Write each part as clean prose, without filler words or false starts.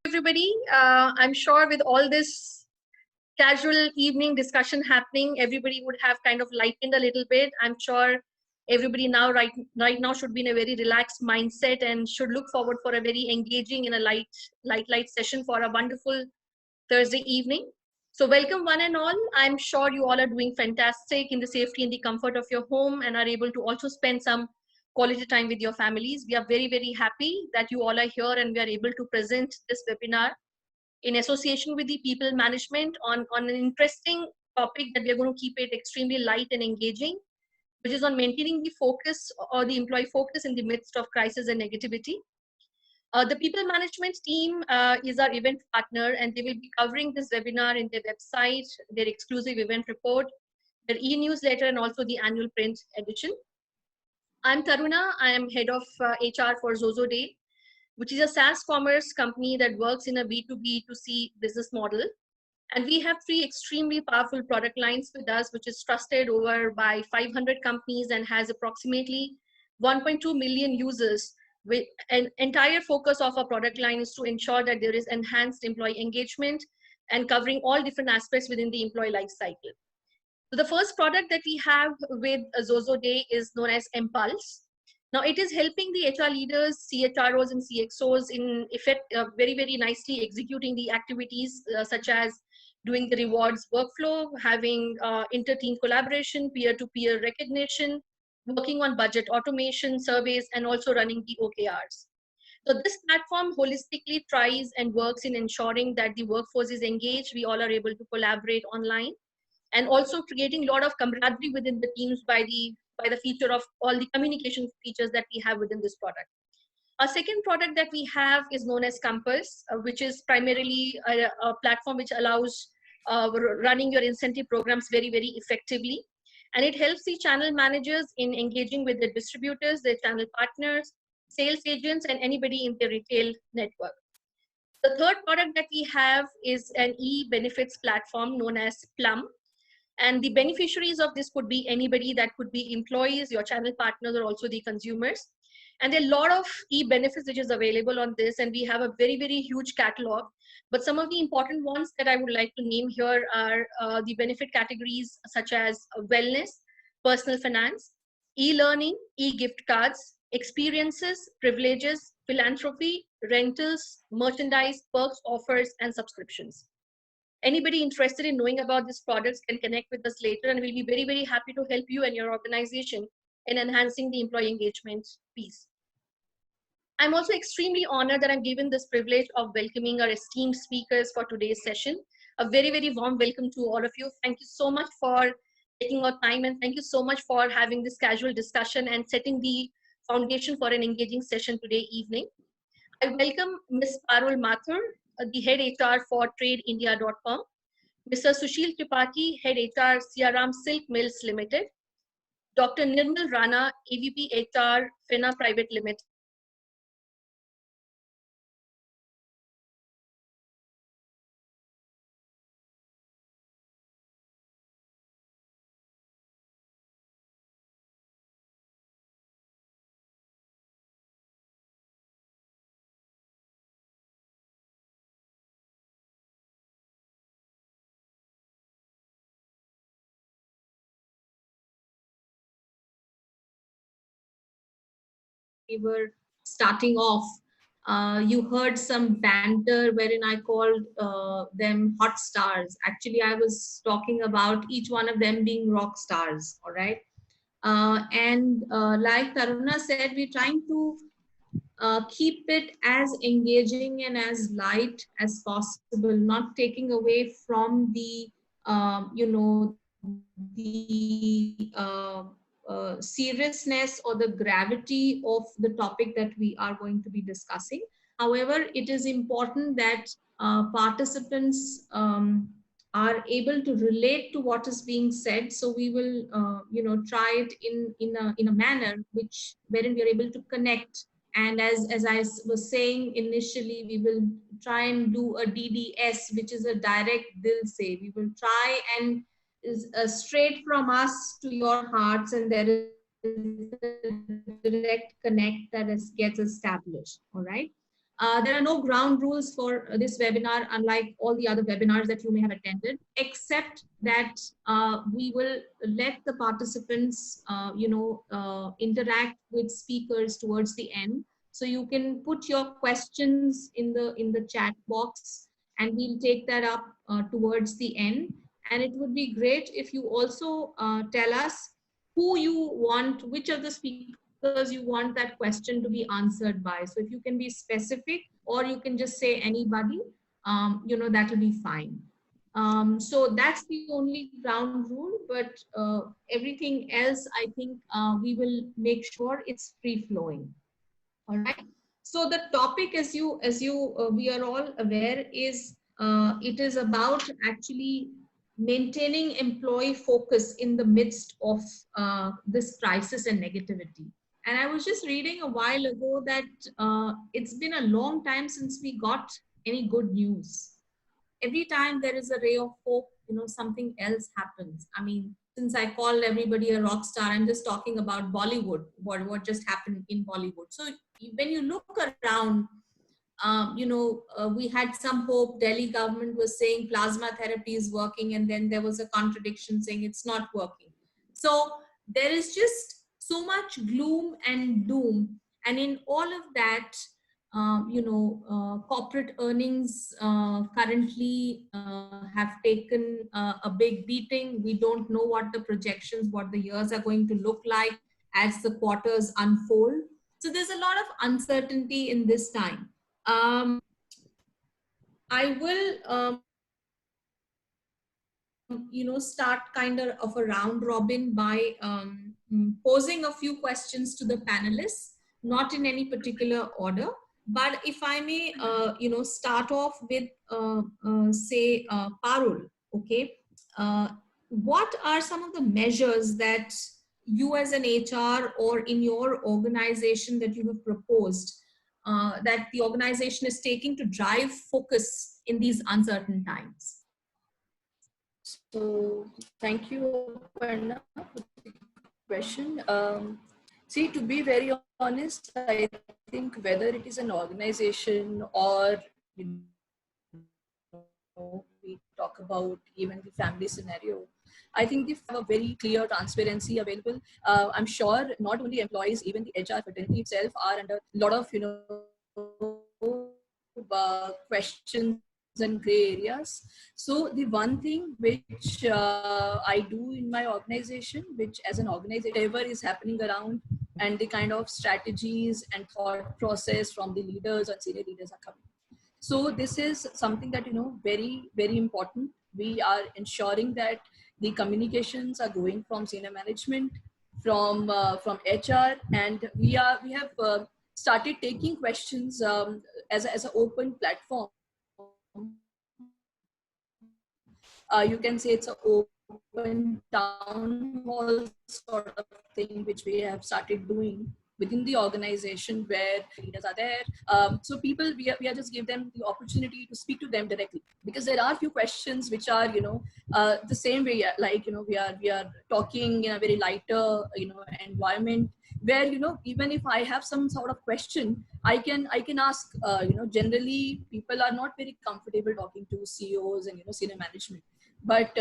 Everybody. I'm sure with all this casual evening discussion happening, everybody would have kind of lightened a little bit. I'm sure everybody now right now should be in a very relaxed mindset and should look forward for a very engaging and a light session for a wonderful Thursday evening. So welcome one and all. I'm sure you all are doing fantastic in the safety and the comfort of your home and are able to also spend some quality time with your families. We are very, very happy that you all are here and we are able to present this webinar in association with the people management on an interesting topic that we are going to keep it extremely light and engaging, which is on maintaining the focus or the employee focus in the midst of crisis and negativity. The people management team is our event partner, and they will be covering this webinar in their website, their exclusive event report, their e-newsletter, and also the annual print edition. I'm Taruna. I am head of HR for Zozo Day, which is a SaaS commerce company that works in a B2B2C business model. And we have three extremely powerful product lines with us, which is trusted over by 500 companies and has approximately 1.2 million users. With an entire focus of our product line is to ensure that there is enhanced employee engagement and covering all different aspects within the employee life cycle. So the first product that we have with Zozo Day is known as Impulse. Now it is helping the HR leaders, CHROs and CXOs in effect very, very nicely executing the activities such as doing the rewards workflow, having inter-team collaboration, peer-to-peer recognition, working on budget automation, surveys, and also running the OKRs. So this platform holistically tries and works in ensuring that the workforce is engaged. We all are able to collaborate online and also creating a lot of camaraderie within the teams by the feature of all the communication features that we have within this product. Our second product that we have is known as Compass, which is primarily a platform which allows running your incentive programs very, very effectively. And it helps the channel managers in engaging with their distributors, their channel partners, sales agents, and anybody in the retail network. The third product that we have is an e-benefits platform known as Plum. And the beneficiaries of this could be anybody, that could be employees, your channel partners, or also the consumers. And there are a lot of e-benefits which is available on this, and we have a very, very huge catalog. But some of the important ones that I would like to name here are the benefit categories such as wellness, personal finance, e-learning, e-gift cards, experiences, privileges, philanthropy, rentals, merchandise, perks, offers, and subscriptions. Anybody interested in knowing about these products can connect with us later, and we'll be very, very happy to help you and your organization in enhancing the employee engagement piece. I'm also extremely honored that I'm given this privilege of welcoming our esteemed speakers for today's session. A very, very warm welcome to all of you. Thank you so much for taking our time, and thank you so much for having this casual discussion and setting the foundation for an engaging session today evening. I welcome Ms. Parul Mathur, the head HR for TradeIndia.com, Mr. Sushil Tripathi, head HR, Siaram Silk Mills Limited, Dr. Nirmal Rana, AVP HR, FENA Private Limited. We were starting off, you heard some banter wherein I called them hot stars. Actually, I was talking about each one of them being rock stars, all right? And like Taruna said, we're trying to keep it as engaging and as light as possible, not taking away from the, seriousness or the gravity of the topic that we are going to be discussing. However, it is important that participants are able to relate to what is being said. So we will, try it in a manner which wherein we are able to connect. And as I was saying initially, we will try and do a DDS, which is a direct dil se. We will try and is straight from us to your hearts, and there is a direct connect that gets established. All right. There are no ground rules for this webinar, unlike all the other webinars that you may have attended, except that we will let the participants, interact with speakers towards the end. So you can put your questions in the chat box, and we'll take that up towards the end. And it would be great if you also tell us who you want, which of the speakers you want that question to be answered by. So if you can be specific, or you can just say anybody, that will be fine. So that's the only ground rule, but everything else, I think we will make sure it's free flowing. All right. So the topic, as we are all aware, is it is about actually maintaining employee focus in the midst of this crisis and negativity. And I was just reading a while ago that it's been a long time since we got any good news. Every time there is a ray of hope, something else happens. I mean, since I call everybody a rock star, I'm just talking about Bollywood, what just happened in Bollywood. So when you look around, we had some hope. Delhi government was saying plasma therapy is working, and then there was a contradiction saying it's not working. So there is just so much gloom and doom. And in all of that, corporate earnings currently have taken a big beating. We don't know what the projections, what the years are going to look like as the quarters unfold. So there's a lot of uncertainty in this time. I will, start kind of a round robin by posing a few questions to the panelists, not in any particular order. But if I may, start off with, say, Parul, okay? What are some of the measures that you as an HR or in your organization that you have proposed that the organization is taking to drive focus in these uncertain times? So thank you, Aparna, for the question. See, to be very honest, I think whether it is an organization or we talk about even the family scenario, I think they have a very clear transparency available. I'm sure not only employees, even the HR fraternity itself are under a lot of questions and gray areas. So the one thing which I do in my organization, which as an organization, whatever is happening around and the kind of strategies and thought process from the leaders and senior leaders are coming. So this is something that, very, very important. We are ensuring that the communications are going from senior management, from HR, and we have started taking questions as an open platform. You can say it's an open town hall sort of thing, which we have started doing within the organization where leaders are there. So people, we are just give them the opportunity to speak to them directly, because there are a few questions which are, the same way, like, we are talking in a very lighter, environment where, even if I have some sort of question, I can ask, generally people are not very comfortable talking to CEOs and, senior management. But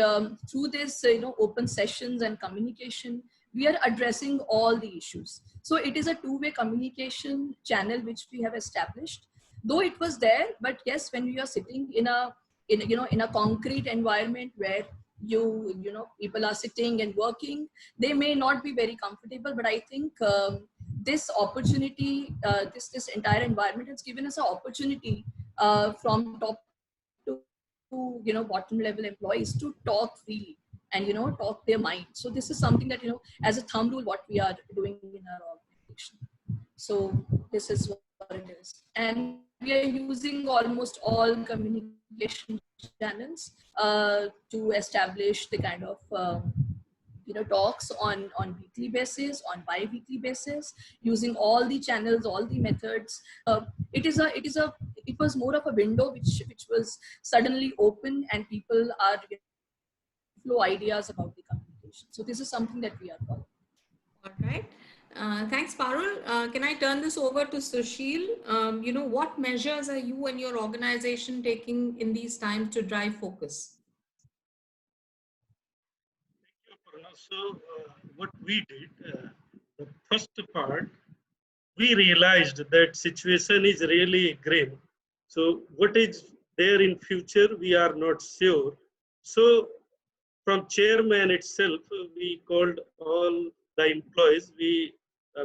through this, open sessions and communication, we are addressing all the issues. So it is a two-way communication channel which we have established. Though it was there, but yes, when we are sitting in a concrete environment where people are sitting and working, they may not be very comfortable. But I think this opportunity, this entire environment has given us an opportunity from top to bottom level employees to talk freely and talk their mind. So this is something that as a thumb rule what we are doing in our organization. So this is what it is, and we are using almost all communication channels to establish the kind of talks on weekly basis, on bi-weekly basis, using all the channels, all the methods. It was more of a window which was suddenly open, and people are flow ideas about the communication. So this is something that we are following. All right. Thanks, Parul. Can I turn this over to Sushil? What measures are you and your organization taking in these times to drive focus? So, what we did, the first part, we realized that situation is really grim. So, what is there in future, we are not sure. So, from chairman itself, we called all the employees. We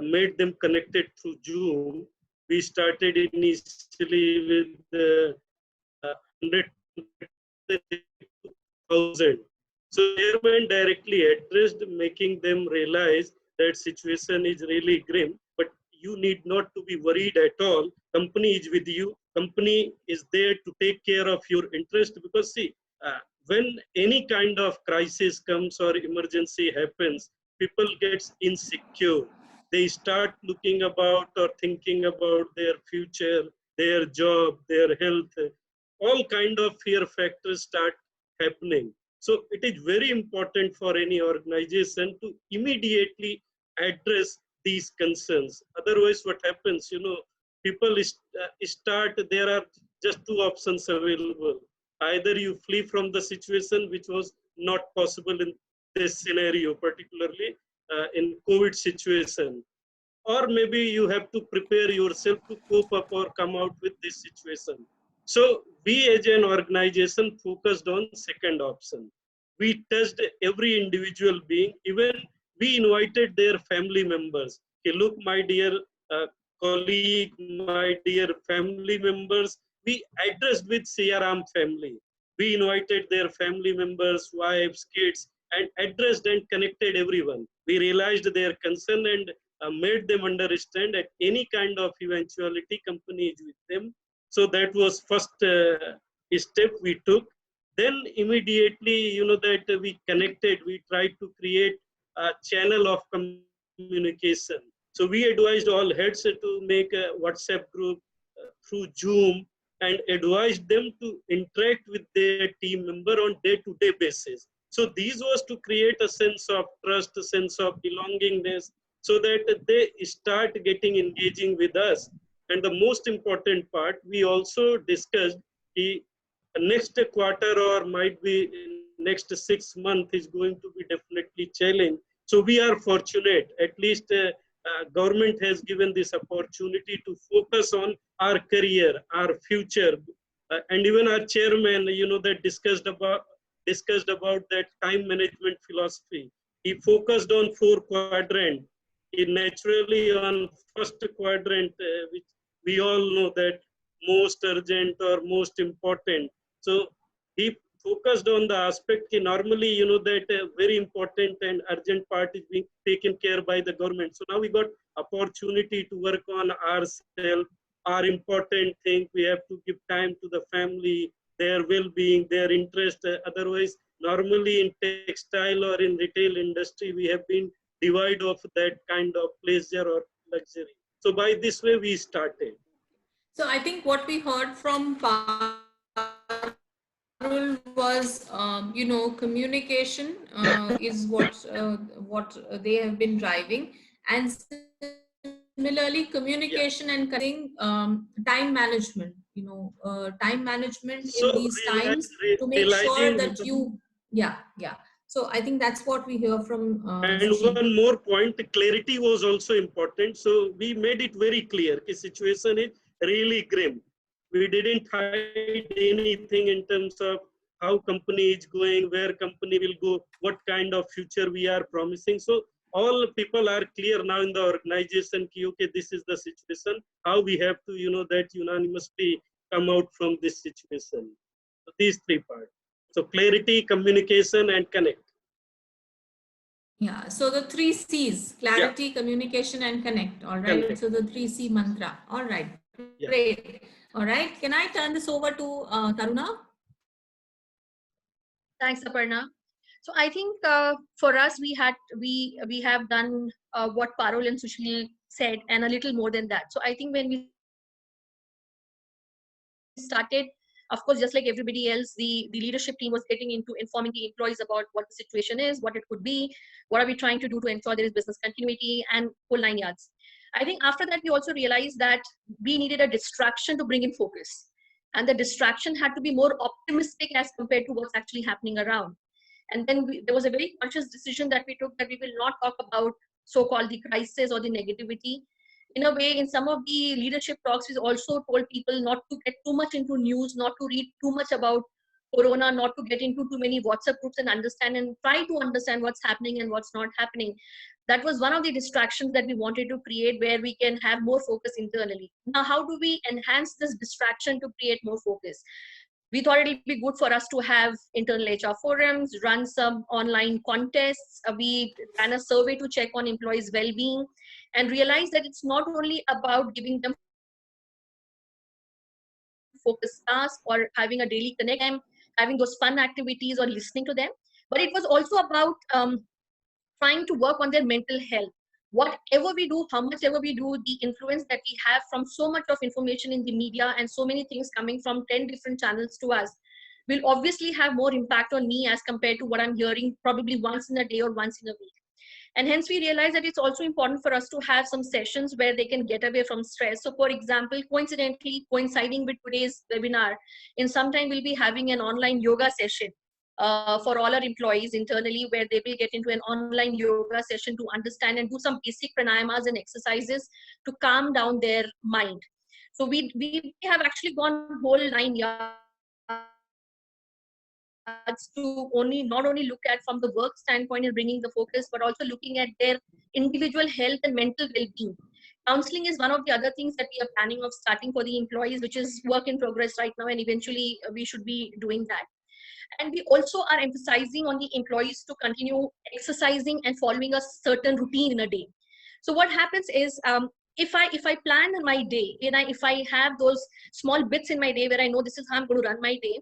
made them connected through Zoom. We started initially with 100,000. So chairman directly addressed, making them realize that situation is really grim, but you need not to be worried at all. Company is with you. Company is there to take care of your interest, because see, when any kind of crisis comes or emergency happens, people gets insecure. They start looking about or thinking about their future, their job, their health. All kind of fear factors start happening. So it is very important for any organization to immediately address these concerns. Otherwise, what happens, people start, there are just two options available. Either you flee from the situation, which was not possible in this scenario, particularly in COVID situation, or maybe you have to prepare yourself to cope up or come out with this situation. So we as an organization focused on second option. We touched every individual being, even we invited their family members. Okay, look, my dear colleague, my dear family members, we addressed with Siyaram family. We invited their family members, wives, kids, and addressed and connected everyone. We realized their concern and made them understand at any kind of eventuality, company is with them. So that was first step we took. Then immediately, that we connected, we tried to create a channel of communication. So we advised all heads to make a WhatsApp group through Zoom, and advised them to interact with their team member on day-to-day basis. So these was to create a sense of trust, a sense of belongingness, so that they start getting engaging with us. And the most important part, we also discussed the next quarter or might be next 6 months is going to be definitely challenge. So we are fortunate, at least government has given this opportunity to focus on our career, our future. And even our chairman, that discussed about that time management philosophy. He focused on 4 quadrant. He naturally on first quadrant, which we all know that most urgent or most important. So he focused on the aspect normally, that very important and urgent part is being taken care by the government. So now we got opportunity to work on ourselves, our important thing. We have to give time to the family, their well-being, their interest. Otherwise, normally in textile or in retail industry, we have been devoid of that kind of pleasure or luxury. So by this way, we started. So I think what we heard from Parul was, communication is what they have been driving, and similarly, communication and cutting time management. Time management So in these times to make sure that you, yeah. So I think that's what we hear from and Sushil. one more point, clarity was also important. So we made it very clear the situation is really grim. We didn't hide anything in terms of how company is going, where company will go, what kind of future we are promising. So all people are clear now in the organization, okay, this is the situation, how we have to, that unanimously come out from this situation. So these 3 parts. So clarity, communication, and connect. Yeah, so the 3 C's, clarity, yeah, communication, and connect. All right. Connect. So the 3C mantra. All right. Great. Yeah. All right. Can I turn this over to Taruna? Thanks, Aparna. So I think for us, we have done what Parul and Sushil said, and a little more than that. So I think when we started Of course, just like everybody else, the leadership team was getting into informing the employees about what the situation is, what it could be, what are we trying to do to ensure there is business continuity, and whole 9 yards. I think after that, we also realized that we needed a distraction to bring in focus. And the distraction had to be more optimistic as compared to what's actually happening around. And then there was a very conscious decision that we took, that we will not talk about so-called the crisis or the negativity. In a way, in some of the leadership talks, we also told people not to get too much into news, not to read too much about Corona, not to get into too many WhatsApp groups, and try to understand what's happening and what's not happening. That was one of the distractions that we wanted to create, where we can have more focus internally. Now, how do we enhance this distraction to create more focus? We thought it'll be good for us to have internal HR forums, run some online contests. We ran a survey to check on employees' well-being, and realize that it's not only about giving them focus tasks or having a daily connect them, having those fun activities or listening to them, but it was also about trying to work on their mental health. Whatever we do, how much ever we do, the influence that we have from so much of information in the media and so many things coming from 10 different channels to us will obviously have more impact on me as compared to what I'm hearing probably once in a day or once in a week. And hence we realize that it's also important for us to have some sessions where they can get away from stress. So for example, coincidentally, coinciding with today's webinar, in some time we'll be having an online yoga session for all our employees internally, where they will get into an online yoga session to understand and do some basic pranayamas and exercises to calm down their mind. So we have actually gone whole 9 yards to not only look at from the work standpoint and bringing the focus, but also looking at their individual health and mental well-being. Counseling is one of the other things that we are planning of starting for the employees, which is work in progress right now, and eventually we should be doing that. And we also are emphasizing on the employees to continue exercising and following a certain routine in a day. So what happens is, if I plan my day, and if I have those small bits in my day where I know this is how I'm going to run my day,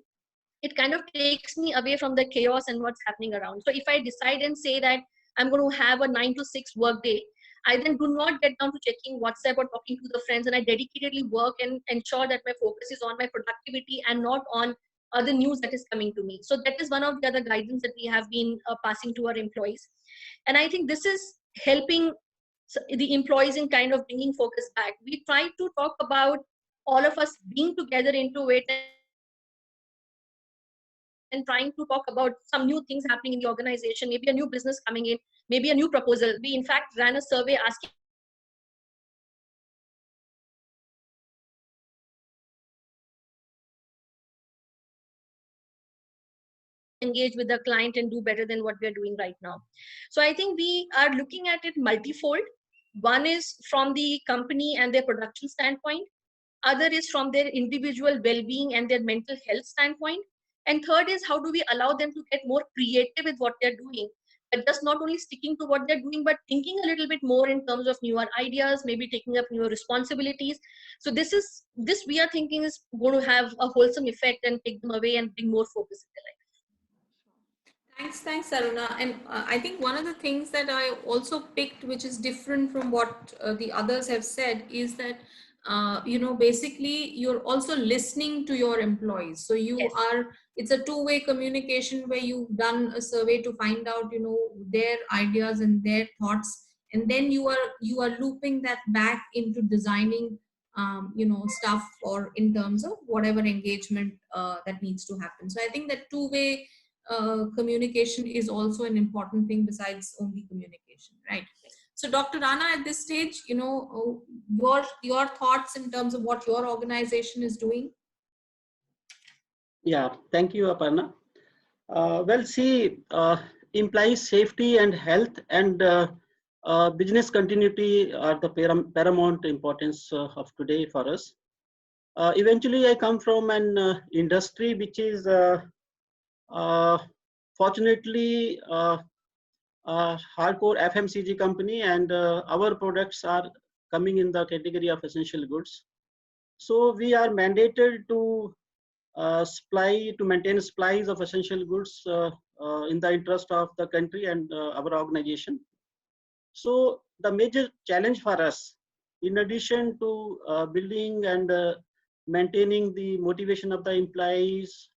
it kind of takes me away from the chaos and what's happening around. So if I decide and say that I'm going to have a 9 to 6 work day, I then do not get down to checking WhatsApp or talking to the friends, and I dedicatedly work and ensure that my focus is on my productivity and not on other news that is coming to me. So that is one of the other guidance that we have been passing to our employees. And I think this is helping the employees in kind of bringing focus back. We try to talk about all of us being together into it and trying to talk about some new things happening in the organization, maybe a new business coming in, maybe a new proposal. We in fact ran a survey asking engage with the client and do better than what we are doing right now. So I think we are looking at it multifold. One is from the company and their production standpoint. Other is from their individual well-being and their mental health standpoint. And third is, how do we allow them to get more creative with what they're doing, but just not only sticking to what they're doing, but thinking a little bit more in terms of newer ideas, maybe taking up newer responsibilities. So this we are thinking is going to have a wholesome effect and take them away and bring more focus in their life. Thanks, Aruna. And I think one of the things that I also picked, which is different from what the others have said, is that basically you're also listening to your employees. So Yes. It's a two-way communication where you've done a survey to find out, their ideas and their thoughts, and then you are looping that back into designing, stuff or in terms of whatever engagement that needs to happen. So I think that two-way communication is also an important thing besides only communication, right? So Dr. Rana, at this stage, your thoughts in terms of what your organization is doing. Yeah, thank you, Aparna. Well, see, employee safety and health and business continuity are the paramount importance of today for us. Eventually, I come from an industry which is fortunately hardcore FMCG company, and our products are coming in the category of essential goods. So we are mandated to maintain supplies of essential goods in the interest of the country and our organization. So the major challenge for us, in addition to building and maintaining the motivation of the employees,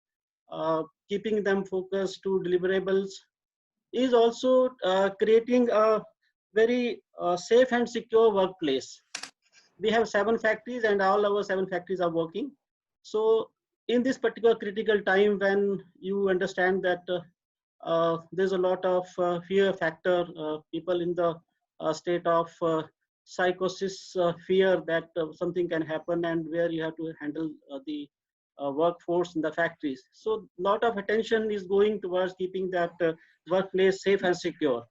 keeping them focused to deliverables, is also creating a very safe and secure workplace. We have 7 factories and all our 7 factories are working. So in this particular critical time, when you understand that there's a lot of fear factor, people in the state of psychosis, fear that something can happen, and where you have to handle the workforce in the factories. So a lot of attention is going towards keeping that workplace safe and secure.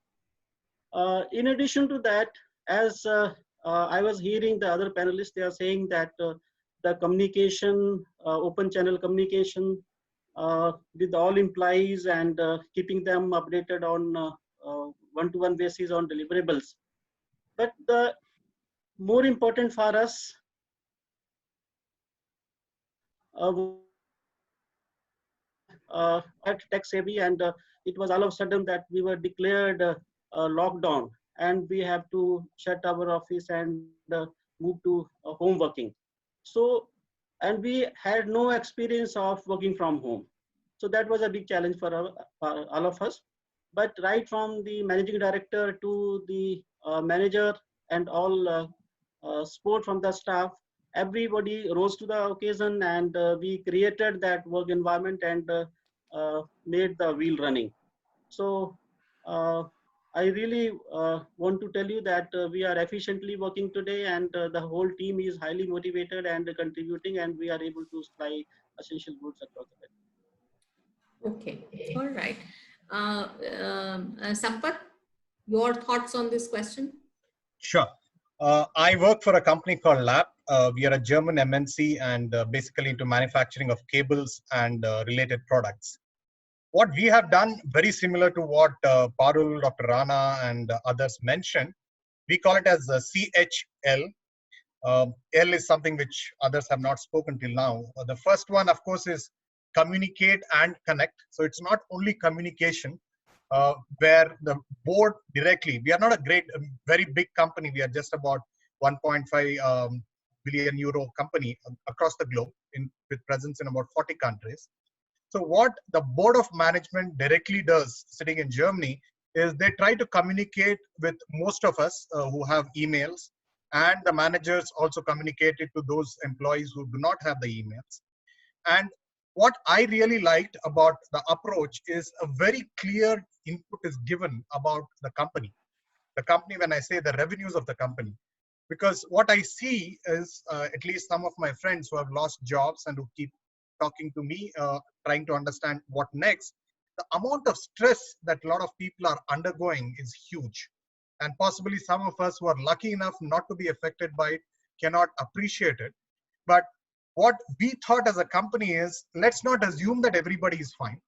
In addition to that, as I was hearing the other panelists, they are saying that the communication, open channel communication with all employees, and keeping them updated on one-to-one basis on deliverables. But the more important for us, at tech savvy, and it was all of a sudden that we were declared lockdown, and we have to shut our office and move to home working. So, and we had no experience of working from home. So that was a big challenge for all of us. But right from the managing director to the manager and all support from the staff, everybody rose to the occasion, and we created that work environment and made the wheel running. So I really want to tell you that we are efficiently working today, and the whole team is highly motivated and contributing, and we are able to supply essential goods across the country. Okay, all right. Sampath, your thoughts on this question? Sure. I work for a company called LAP. We are a German MNC and basically into manufacturing of cables and related products. What we have done, very similar to what Parul, Dr. Rana and others mentioned, we call it as CHL. L is something which others have not spoken till now. The first one, of course, is communicate and connect. So it's not only communication, where the board directly, we are not a very big company. We are just about 1.5 billion euro company across the globe with presence in about 40 countries. So what the board of management directly does sitting in Germany is they try to communicate with most of us who have emails, and the managers also communicate it to those employees who do not have the emails. And what I really liked about the approach is a very clear input is given about the company. The company, when I say the revenues of the company, because what I see is at least some of my friends who have lost jobs and who keep talking to me, trying to understand what next, the amount of stress that a lot of people are undergoing is huge. And possibly some of us who are lucky enough not to be affected by it cannot appreciate it. But what we thought as a company is, let's not assume that everybody is fine.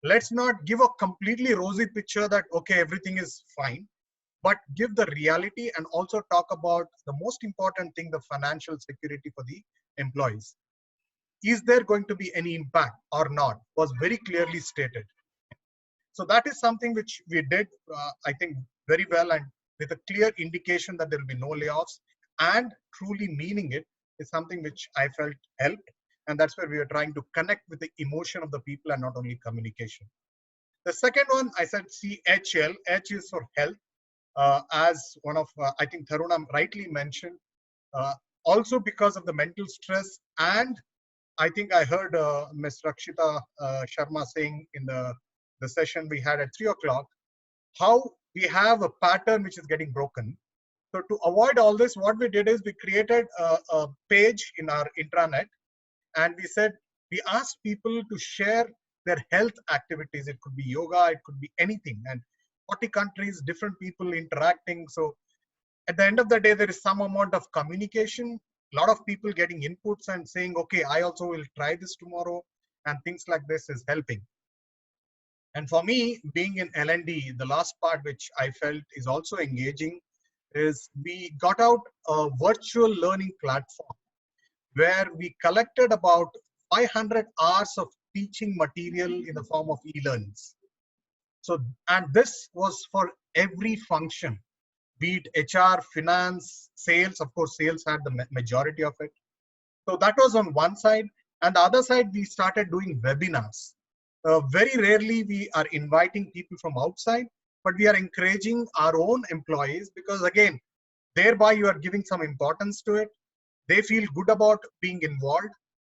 Let's not give a completely rosy picture that, okay, everything is fine, but give the reality and also talk about the most important thing, the financial security for the employees. Is there going to be any impact or not, was very clearly stated. So that is something which we did, I think, very well, and with a clear indication that there will be no layoffs, and truly meaning it is something which I felt helped. And that's where we are trying to connect with the emotion of the people and not only communication. The second one, I said CHL. H is for health. As one of, I think Taruna rightly mentioned, also because of the mental stress. And I think I heard Ms. Rakshita Sharma saying in the session we had at 3 o'clock, how we have a pattern which is getting broken. So to avoid all this, what we did is we created a page in our intranet, and we said, we asked people to share their health activities. It could be yoga, it could be anything. And 40 countries, different people interacting. So at the end of the day, there is some amount of communication, a lot of people getting inputs and saying, okay, I also will try this tomorrow. And things like this is helping. And for me, being in L&D, the last part which I felt is also engaging is we got out a virtual learning platform where we collected about 500 hours of teaching material in the form of e-learnings. So, and this was for every function, be it HR, finance, sales. Of course, sales had the majority of it. So that was on one side. And the other side, we started doing webinars. Very rarely we are inviting people from outside, but we are encouraging our own employees, because again, thereby you are giving some importance to it. They feel good about being involved.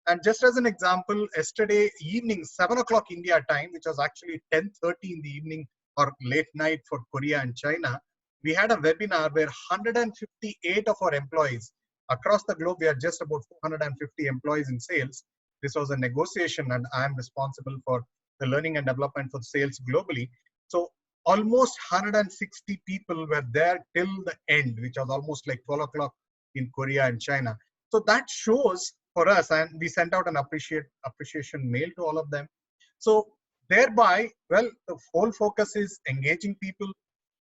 And just as an example, yesterday evening, 7 o'clock India time, which was actually 10:30 in the evening or late night for Korea and China, we had a webinar where 158 of our employees across the globe, we are just about 450 employees in sales. This was a negotiation, and I am responsible for the learning and development for sales globally. So almost 160 people were there till the end, which was almost like 12 o'clock in Korea and China. So that shows for us, and we sent out an appreciation mail to all of them. So thereby, well, the whole focus is engaging people,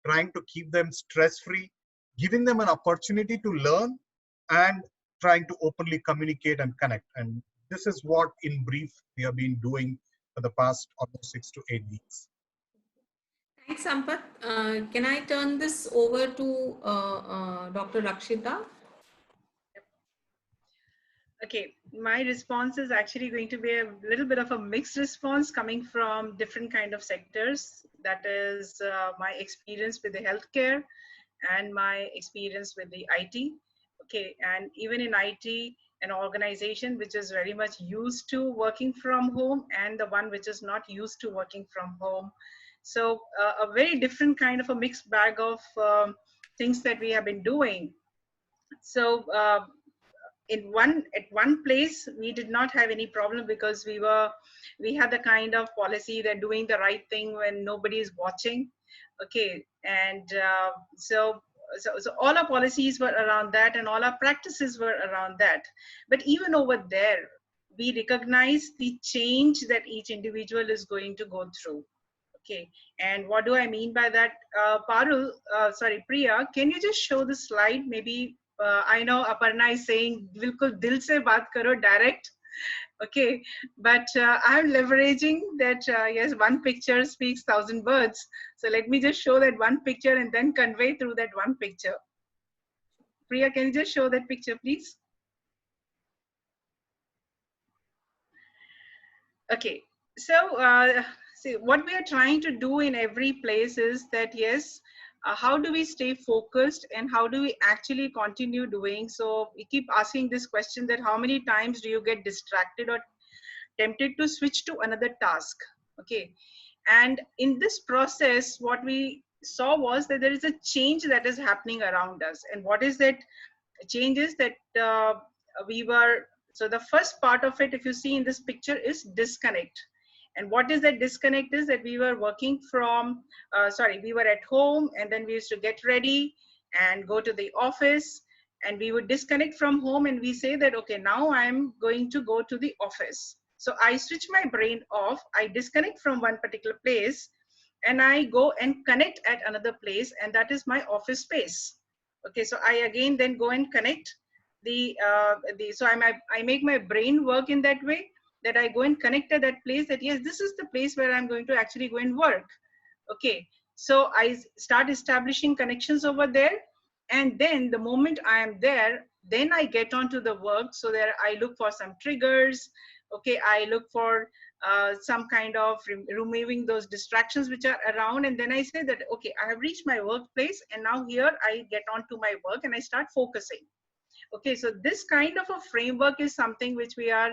trying to keep them stress-free, giving them an opportunity to learn, and trying to openly communicate and connect. And this is what, in brief, we have been doing for the past almost 6 to 8 weeks. Thanks, Sampath. Can I turn this over to Dr. Rakshita? Okay, my response is actually going to be a little bit of a mixed response coming from different kind of sectors. That is my experience with the healthcare and my experience with the IT. Okay, and even in IT, an organization which is very much used to working from home and the one which is not used to working from home. So a very different kind of a mixed bag of things that we have been doing. So at one place we did not have any problem, because we had the kind of policy that doing the right thing when nobody is watching. Okay, and so all our policies were around that, and all our practices were around that. But even over there, we recognize the change that each individual is going to go through. Okay, and what do I mean by that? Priya, can you just show the slide? Maybe I know Aparna is saying, "Bilkul dil se baat karo, direct." Okay, but I'm leveraging that. Yes, one picture speaks 1,000 words. So let me just show that one picture and then convey through that one picture. Priya, can you just show that picture, please? Okay, so see, what we are trying to do in every place is that, yes, how do we stay focused and how do we actually continue doing? So we keep asking this question, that how many times do you get distracted or tempted to switch to another task? Okay, and in this process, what we saw was that there is a change that is happening around us. And what is that change? Is that so the first part of it, if you see in this picture, is disconnect. And what is that disconnect? Is that we were working from, we were at home, and then we used to get ready and go to the office, and we would disconnect from home, and we say that, okay, now I'm going to go to the office. So I switch my brain off, I disconnect from one particular place, and I go and connect at another place, and that is my office space. Okay, so I again then go and connect so I make my brain work in that way, that I go and connect at that place, that yes, this is the place where I'm going to actually go and work. Okay, so I start establishing connections over there, and then the moment I am there, then I get onto the work. So there I look for some triggers. Okay, I look for some kind of removing those distractions which are around, and then I say that, okay, I have reached my workplace, and now here I get onto my work and I start focusing. Okay, so this kind of a framework is something which we are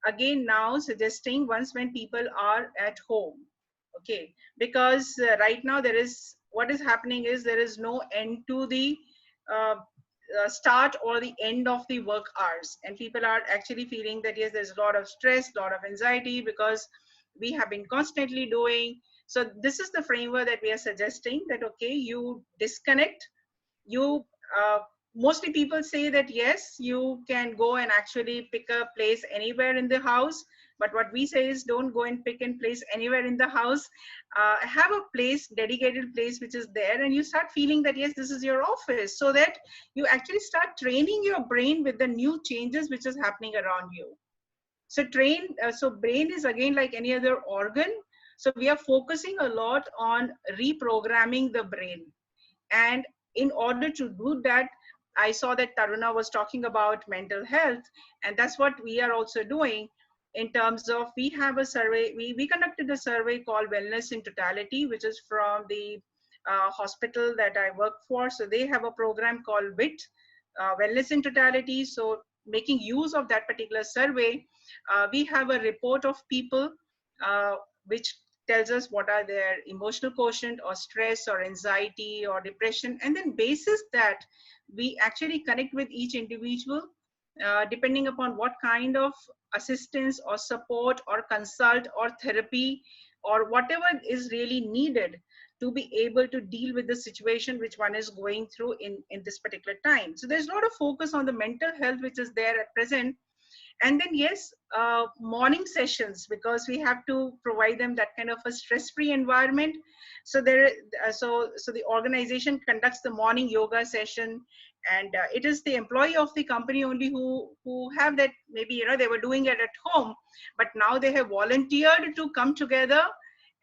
again now suggesting once when people are at home. Okay, because right now what is happening is there is no end to the start or the end of the work hours, and people are actually feeling that yes, there's a lot of stress, a lot of anxiety, because we have been constantly doing. So this is the framework that we are suggesting, that okay, you disconnect, you mostly people say that yes, you can go and actually pick a place anywhere in the house. But what we say is, don't go and pick and place anywhere in the house. Have a place, dedicated place which is there, and you start feeling that yes, this is your office, so that you actually start training your brain with the new changes which is happening around you. So brain is again like any other organ. So we are focusing a lot on reprogramming the brain. And in order to do that, I saw that Taruna was talking about mental health, and that's what we are also doing in terms of, we have a survey, we conducted a survey called Wellness in Totality, which is from the hospital that I work for. So they have a program called WIT, Wellness in Totality. So making use of that particular survey, we have a report of people which tells us what are their emotional quotient or stress or anxiety or depression. And then basis that, we actually connect with each individual depending upon what kind of assistance or support or consult or therapy or whatever is really needed to be able to deal with the situation which one is going through in this particular time. So there's a lot of focus on the mental health which is there at present. And then yes, morning sessions, because we have to provide them that kind of a stress-free environment. So there, so the organization conducts the morning yoga session, and it is the employee of the company only who have that, maybe, you know, they were doing it at home, but now they have volunteered to come together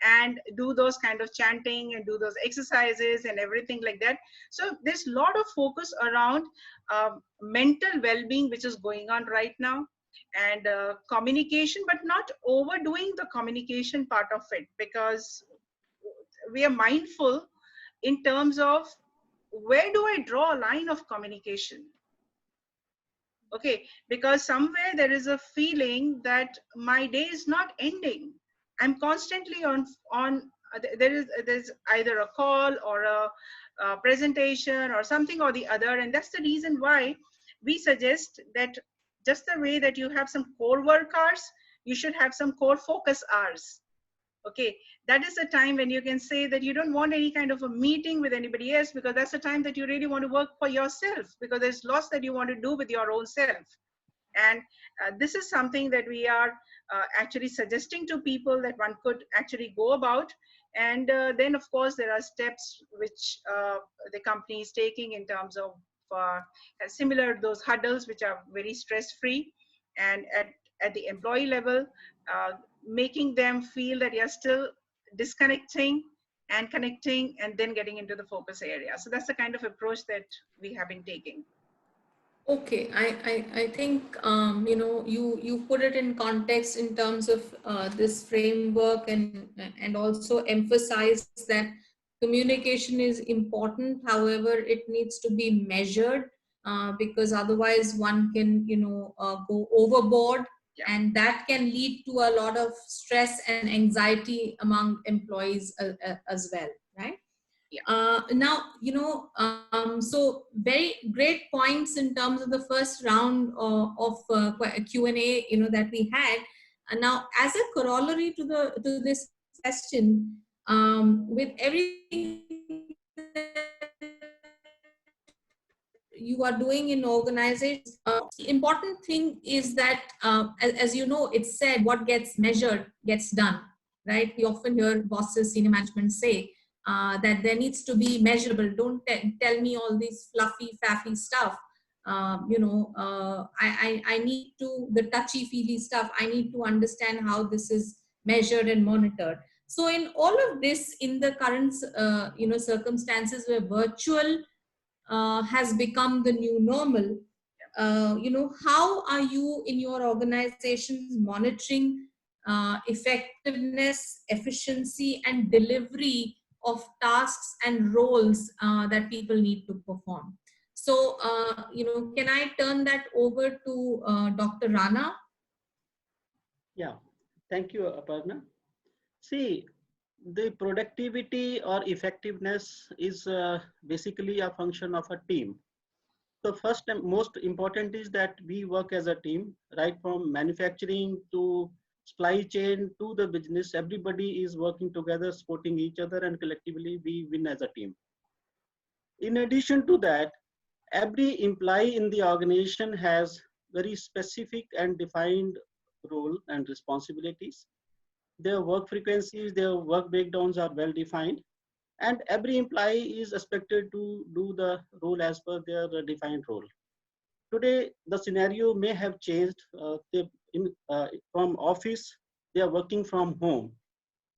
and do those kind of chanting and do those exercises and everything like that. So there's a lot of focus around mental well-being which is going on right now, and communication, but not overdoing the communication part of it, because we are mindful in terms of, where do I draw a line of communication? Okay, because somewhere there is a feeling that my day is not ending. I'm constantly on there's either a call or a presentation or something or the other, and that's the reason why we suggest that just the way that you have some core work hours, you should have some core focus hours. Okay, that is the time when you can say that you don't want any kind of a meeting with anybody else, because that's the time that you really want to work for yourself, because there's lots that you want to do with your own self. And this is something that we are actually suggesting to people that one could actually go about. And then of course there are steps which the company is taking in terms of similar those huddles which are very stress free, and at the employee level, making them feel that you're still disconnecting and connecting and then getting into the focus area. So that's the kind of approach that we have been taking. Okay, I think you know, you put it in context in terms of this framework, and also emphasize that communication is important. However, it needs to be measured, because otherwise one can, you know, go overboard. Yeah. And that can lead to a lot of stress and anxiety among employees as well, right? Yeah. Now, you know, so very great points in terms of the first round of Q&A, you know, that we had. And now, as a corollary to this question, with everything you are doing in organizations, the important thing is that, as you know, it's said, what gets measured gets done, right? We often hear bosses, senior management say that there needs to be measurable. Don't tell me all these fluffy, faffy stuff. You know, I need to, the touchy-feely stuff, I need to understand how this is measured and monitored. So in all of this, in the current, you know, circumstances where virtual has become the new normal, you know, how are you in your organizations monitoring effectiveness, efficiency, and delivery of tasks and roles that people need to perform? So, you know, can I turn that over to Dr. Rana? Yeah, thank you, Aparna. See, the productivity or effectiveness is basically a function of a team. So first and most important is that we work as a team, right from manufacturing to supply chain to the business. Everybody is working together, supporting each other, and collectively we win as a team. In addition to that, every employee in the organization has very specific and defined role and responsibilities. Their work frequencies, their work breakdowns are well defined, and every employee is expected to do the role as per their defined role. Today, the scenario may have changed. From office, they are working from home,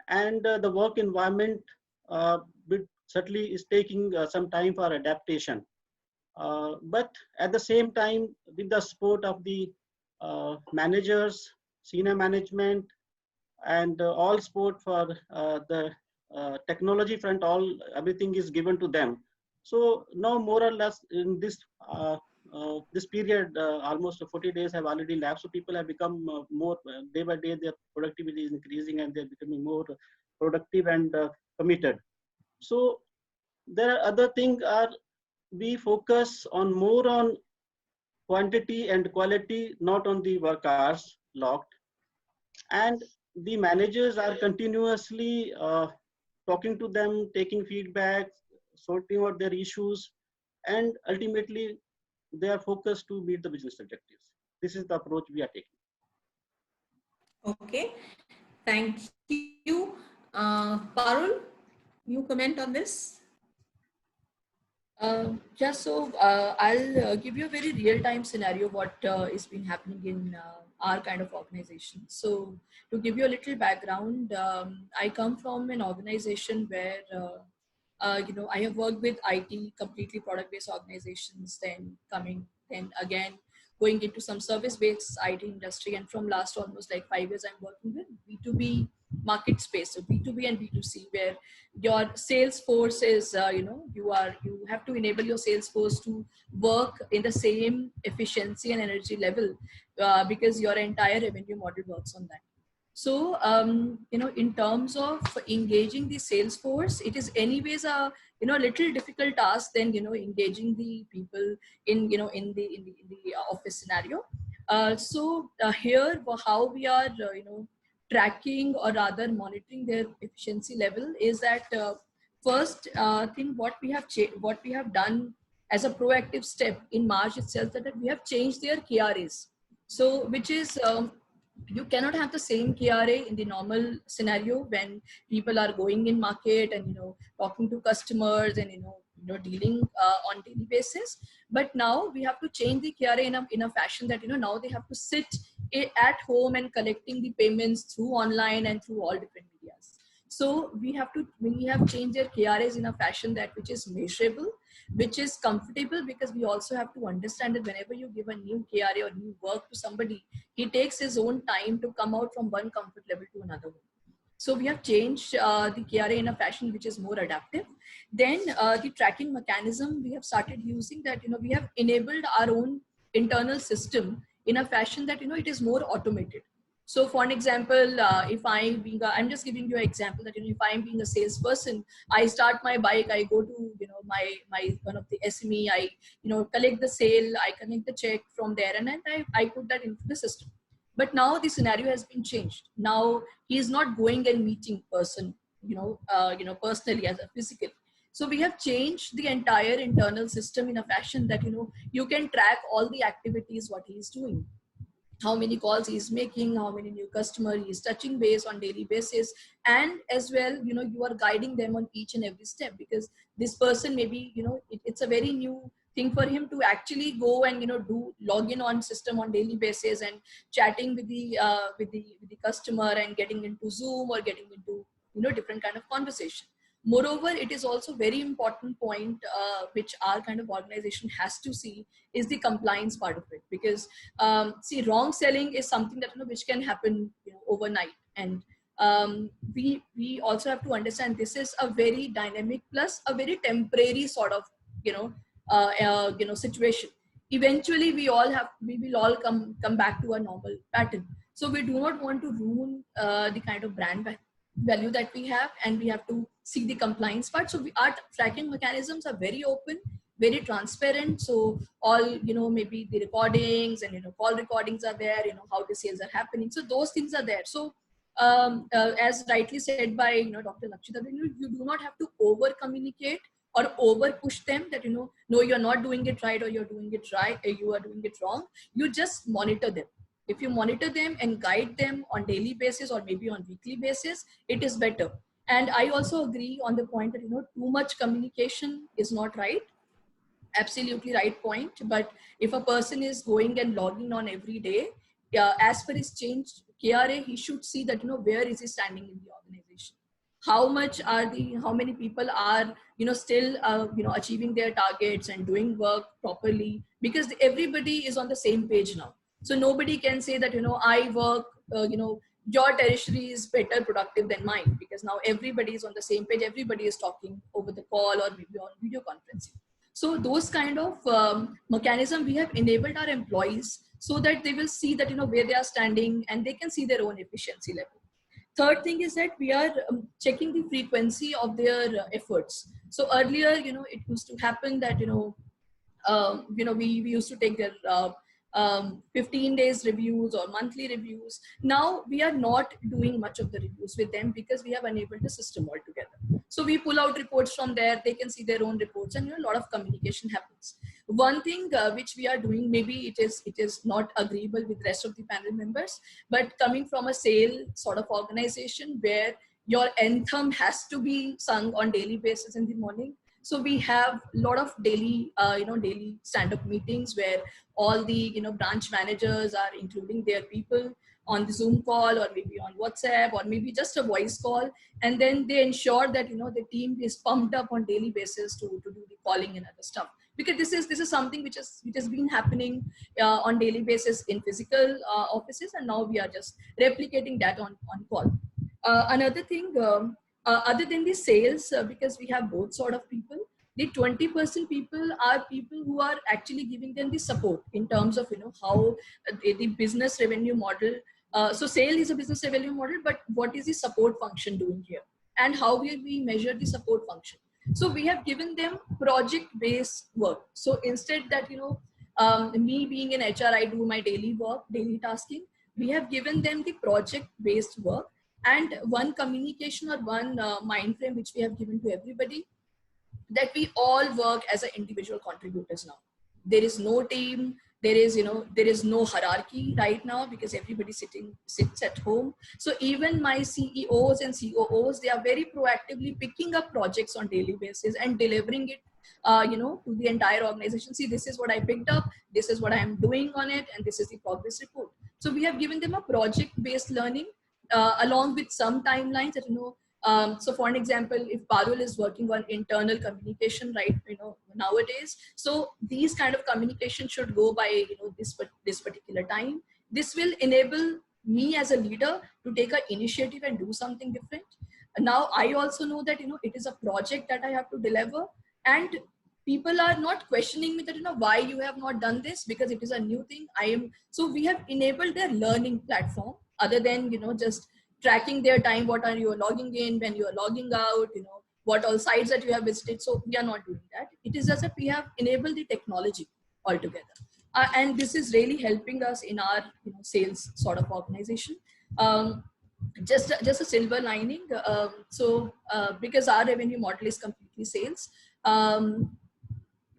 and the work environment certainly is taking some time for adaptation. But at the same time, with the support of the managers, senior management, and all support for the technology front, everything is given to them. So now more or less in this period, almost 40 days have already lapsed. So people have become more, day by day, their productivity is increasing and they're becoming more productive and committed. So there are other things are, we focus on more on quantity and quality, not on the work hours logged. And the managers are continuously talking to them, taking feedback, sorting out their issues, and ultimately they are focused to meet the business objectives. This is the approach we are taking. Okay, thank you. Parul, you comment on this? Yeah, so I'll give you a very real-time scenario what is been happening in our kind of organization. So to give you a little background, I come from an organization where I have worked with IT, completely product-based organizations, then again going into some service-based IT industry, and from last almost like 5 years, I'm working with B2B market space, so B2B and B2C, where your sales force is you have to enable your sales force to work in the same efficiency and energy level, because your entire revenue model works on that. So in terms of engaging the sales force, it is anyways a little difficult task than engaging the people in in the office scenario. Here how we are tracking, or rather monitoring their efficiency level, is that first thing what we have done as a proactive step in March itself, that we have changed their KRAs. So which is you cannot have the same KRA in the normal scenario when people are going in market and talking to customers and dealing on daily basis. But now we have to change the KRA in a fashion that now they have to sit at home and collecting the payments through online and through all different medias. So we have changed their KRAs in a fashion that which is measurable, which is comfortable, because we also have to understand that whenever you give a new KRA or new work to somebody, he takes his own time to come out from one comfort level to another one. So we have changed the KRA in a fashion which is more adaptive. Then the tracking mechanism we have started using, that we have enabled our own internal system in a fashion that it is more automated. So for an example, if I'm just giving you an example that if I'm being a salesperson, I start my bike, I go to my one of the SME, I collect the sale, I connect the check from there, and then I put that into the system. But now the scenario has been changed. Now he is not going and meeting person, personally as a physical. So we have changed the entire internal system in a fashion that you can track all the activities what he is doing, how many calls he's making, how many new customer he's touching base on daily basis, and as well you are guiding them on each and every step, because this person maybe it's a very new thing for him to actually go and do login on system on daily basis and chatting with the customer and getting into Zoom or getting into different kind of conversation. Moreover, it is also very important point which our kind of organization has to see is the compliance part of it, because see, wrong selling is something that which can happen overnight, and we also have to understand this is a very dynamic plus a very temporary sort of situation. Eventually we will all come back to a normal pattern. So we do not want to ruin the kind of brand value that we have, and we have to see the compliance part. So our tracking mechanisms are very open, very transparent. So all maybe the recordings and call recordings are there, how the sales are happening, so those things are there. So as rightly said by Dr. Lakshita, you do not have to over communicate or over push them that no, you're not doing it right, or you're doing it right, or you are doing it wrong. You just monitor them. If you monitor them and guide them on daily basis or maybe on weekly basis, it is better. And I also agree on the point that too much communication is not right. Absolutely right point. But if a person is going and logging on every day, as per his changed KRA, he should see that where is he standing in the organization. how many people are, still, achieving their targets and doing work properly, because everybody is on the same page now. So nobody can say that, I work, your territory is better productive than mine, because now everybody is on the same page. Everybody is talking over the call or maybe on video conferencing. So those kind of mechanism we have enabled our employees, so that they will see that, where they are standing, and they can see their own efficiency level. Third thing is that we are checking the frequency of their efforts. So earlier, it used to happen that, we used to take their 15 days reviews or monthly reviews. Now we are not doing much of the reviews with them, because we have enabled the system altogether. So we pull out reports from there, they can see their own reports, and a lot of communication happens. One thing which we are doing, maybe it is not agreeable with rest of the panel members, but coming from a sale sort of organization where your anthem has to be sung on daily basis in the morning. So we have a lot of daily, daily stand-up meetings where all the, branch managers are including their people on the Zoom call, or maybe on WhatsApp, or maybe just a voice call. And then they ensure that, the team is pumped up on daily basis to do the calling and other stuff. Because this is something which has been happening on daily basis in physical offices, and now we are just replicating that on call. Another thing, other than the sales, because we have both sort of people, the 20% people are people who are actually giving them the support in terms of, how the business revenue model. So sale is a business revenue model, but what is the support function doing here, and how will we measure the support function? So we have given them project-based work. So instead that, me being in HR, I do my daily work, daily tasking, we have given them the project-based work. And one communication or one mind frame which we have given to everybody, that we all work as an individual contributors now. There is no team, there is no hierarchy right now, because everybody sits at home. So even my CEOs and COOs, they are very proactively picking up projects on daily basis and delivering it to the entire organization. See, this is what I picked up, this is what I am doing on it, and this is the progress report. So we have given them a project-based learning along with some timelines that, so for an example, if Parul is working on internal communication, right, nowadays, so these kind of communication should go by, this particular time. This will enable me as a leader to take an initiative and do something different. Now I also know that, it is a project that I have to deliver, and people are not questioning me that, why you have not done this, because it is a new thing. So we have enabled their learning platform, other than, just tracking their time. What are you logging in, when you are logging out, what all sites that you have visited. So we are not doing that. It is as if we have enabled the technology altogether. And this is really helping us in our sales sort of organization. Just a silver lining. Because our revenue model is completely sales,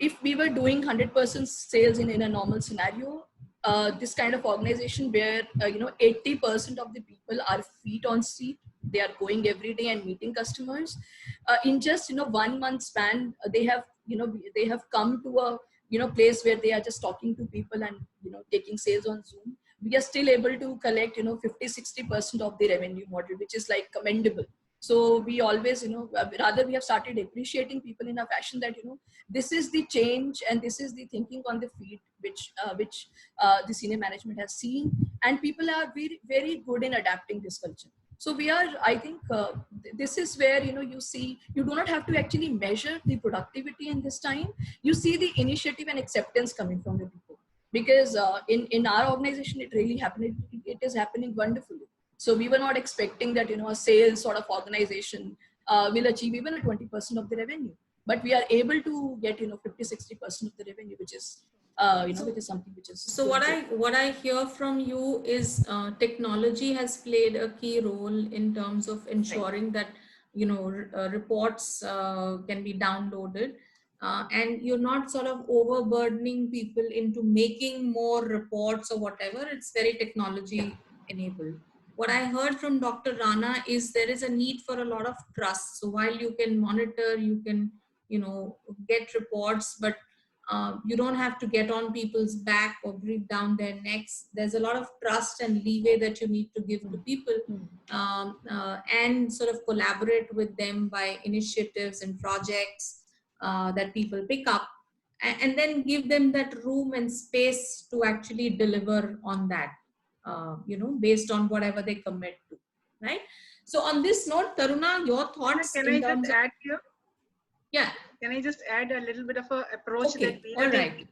if we were doing 100% sales in a normal scenario, this kind of organization where 80% of the people are feet on street, they are going every day and meeting customers, in just 1 month span, they have come to a place where they are just talking to people and taking sales on Zoom. We are still able to collect 50-60% of the revenue model, which is like commendable. So we always, rather we have started appreciating people in a fashion that, this is the change and this is the thinking on the feet, which the senior management has seen, and people are very, very good in adapting this culture. So we are, I think, this is where, you see, you do not have to actually measure the productivity in this time. You see the initiative and acceptance coming from the people, because in our organization, it really happened. It is happening wonderfully. So we were not expecting that, a sales sort of organization will achieve even a 20% of the revenue, but we are able to get, 50-60% of the revenue, which is, which is something which is. So what I hear from you is technology has played a key role in terms of ensuring that, reports can be downloaded. And you're not sort of overburdening people into making more reports or whatever. It's very technology enabled. What I heard from Dr. Rana is there is a need for a lot of trust. So while you can monitor, you can, get reports, but You don't have to get on people's back or breathe down their necks. There's a lot of trust and leeway that you need to give to people, and sort of collaborate with them by initiatives and projects that people pick up, and then give them that room and space to actually deliver on that, based on whatever they commit to, right? So on this note, Taruna, your thoughts Can in I terms just of... add here? Yeah. Can I just add a little bit of a approach that Okay, we all are right. taking?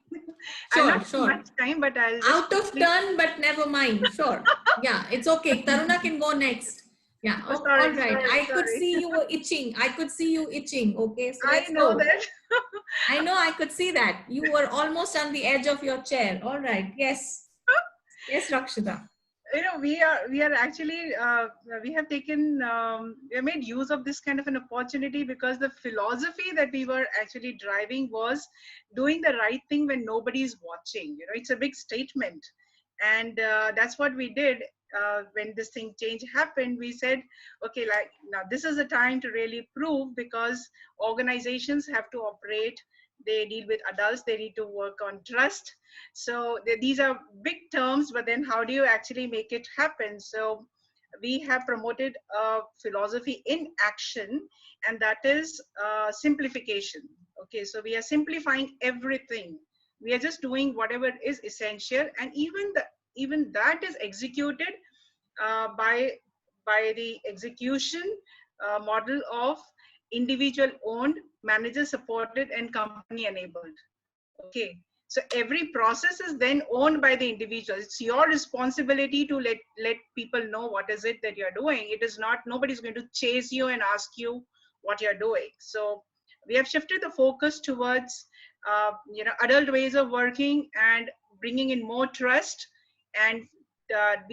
Sure, I'll not sure. much time, but I'll just Out of turn, but never mind. Sure. Yeah, it's okay. Taruna can go next. Yeah. Oh, Oh, sorry, all right. sorry, I could sorry. see you were itching. I could see you itching. Okay. So I let's know go. that. I know. I could see that. You were almost on the edge of your chair. All right. Yes. Yes, Rakshita. We are actually we have taken we have made use of this kind of an opportunity, because the philosophy that we were actually driving was doing the right thing when nobody is watching. It's a big statement, and that's what we did. When this thing change happened, we said, okay, like, now this is the time to really prove, because organizations have to operate, they deal with adults, they need to work on trust. So these are big terms, but then how do you actually make it happen? So we have promoted a philosophy in action, and that is simplification. Okay, so we are simplifying everything. We are just doing whatever is essential, and even that is executed by the execution model of individual owned, manager supported, and company enabled. Okay, so every process is then owned by the individual. It's your responsibility to let people know what is it that you're doing. It is not, nobody's going to chase you and ask you what you're doing. So we have shifted the focus towards adult ways of working and bringing in more trust. And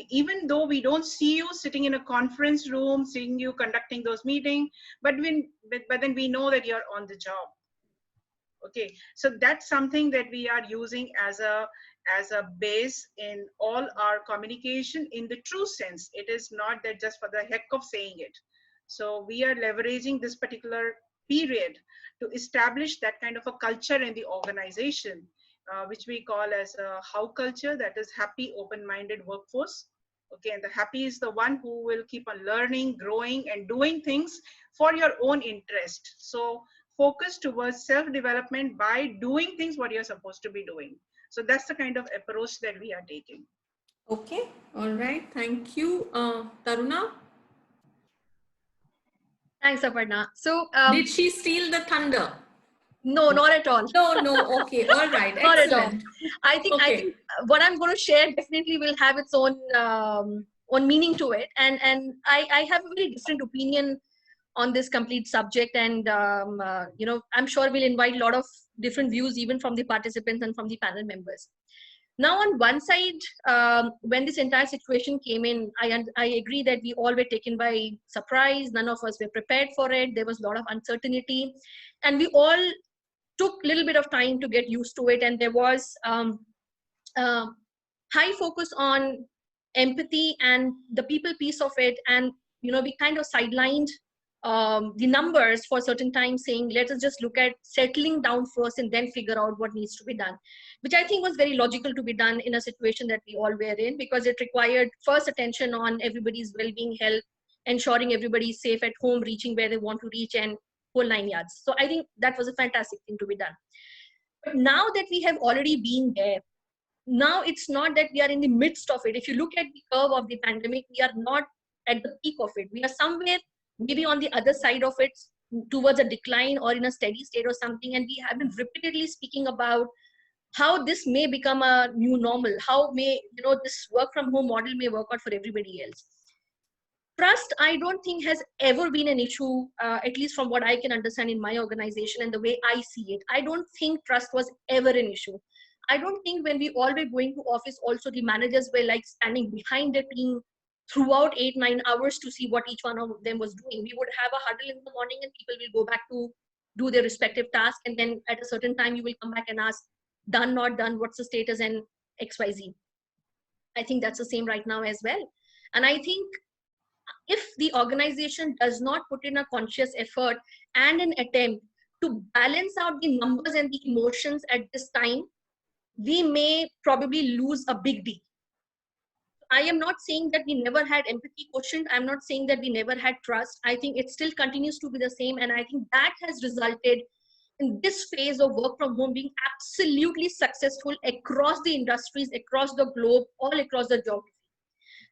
even though we don't see you sitting in a conference room, seeing you conducting those meetings, but then we know that you're on the job. Okay, so that's something that we are using as a base in all our communication in the true sense. It is not that just for the heck of saying it. So we are leveraging this particular period to establish that kind of a culture in the organization, which we call as a HOW culture, that is happy, open-minded workforce. Okay, and the happy is the one who will keep on learning, growing, and doing things for your own interest. So focus towards self-development by doing things what you're supposed to be doing. So that's the kind of approach that we are taking. Okay, all right. Thank you. Taruna? Thanks, Aparna. So, did she steal the thunder? No, not at all. No. Okay, all right. Not at all. Excellent. I think what I'm going to share definitely will have its own meaning to it, and I have a very different opinion on this complete subject, and I'm sure we'll invite a lot of different views even from the participants and from the panel members. Now, on one side, when this entire situation came in, I agree that we all were taken by surprise. None of us were prepared for it. There was a lot of uncertainty, and we all took a little bit of time to get used to it. And there was high focus on empathy and the people piece of it. And, we kind of sidelined the numbers for a certain time, saying, let us just look at settling down first and then figure out what needs to be done, which I think was very logical to be done in a situation that we all were in, because it required first attention on everybody's well-being, health, ensuring everybody's safe at home, reaching where they want to reach, and whole 9 yards. So I think that was a fantastic thing to be done. But now that we have already been there, now it's not that we are in the midst of it. If you look at the curve of the pandemic, we are not at the peak of it. We are somewhere maybe on the other side of it, towards a decline or in a steady state or something. And we have been repeatedly speaking about how this may become a new normal, how may, this work from home model may work out for everybody else. Trust, I don't think has ever been an issue, at least from what I can understand in my organization and the way I see it. I don't think trust was ever an issue. I don't think when we all were going to office, also the managers were like standing behind the team throughout 8-9 hours to see what each one of them was doing. We would have a huddle in the morning and people will go back to do their respective task. And then at a certain time, you will come back and ask, done, not done, what's the status, and XYZ. I think that's the same right now as well. And I think if the organization does not put in a conscious effort and an attempt to balance out the numbers and the emotions at this time, we may probably lose a big deal. I am not saying that we never had empathy quotient. I'm not saying that we never had trust. I think it still continues to be the same. And I think that has resulted in this phase of work from home being absolutely successful across the industries, across the globe, all across the geography.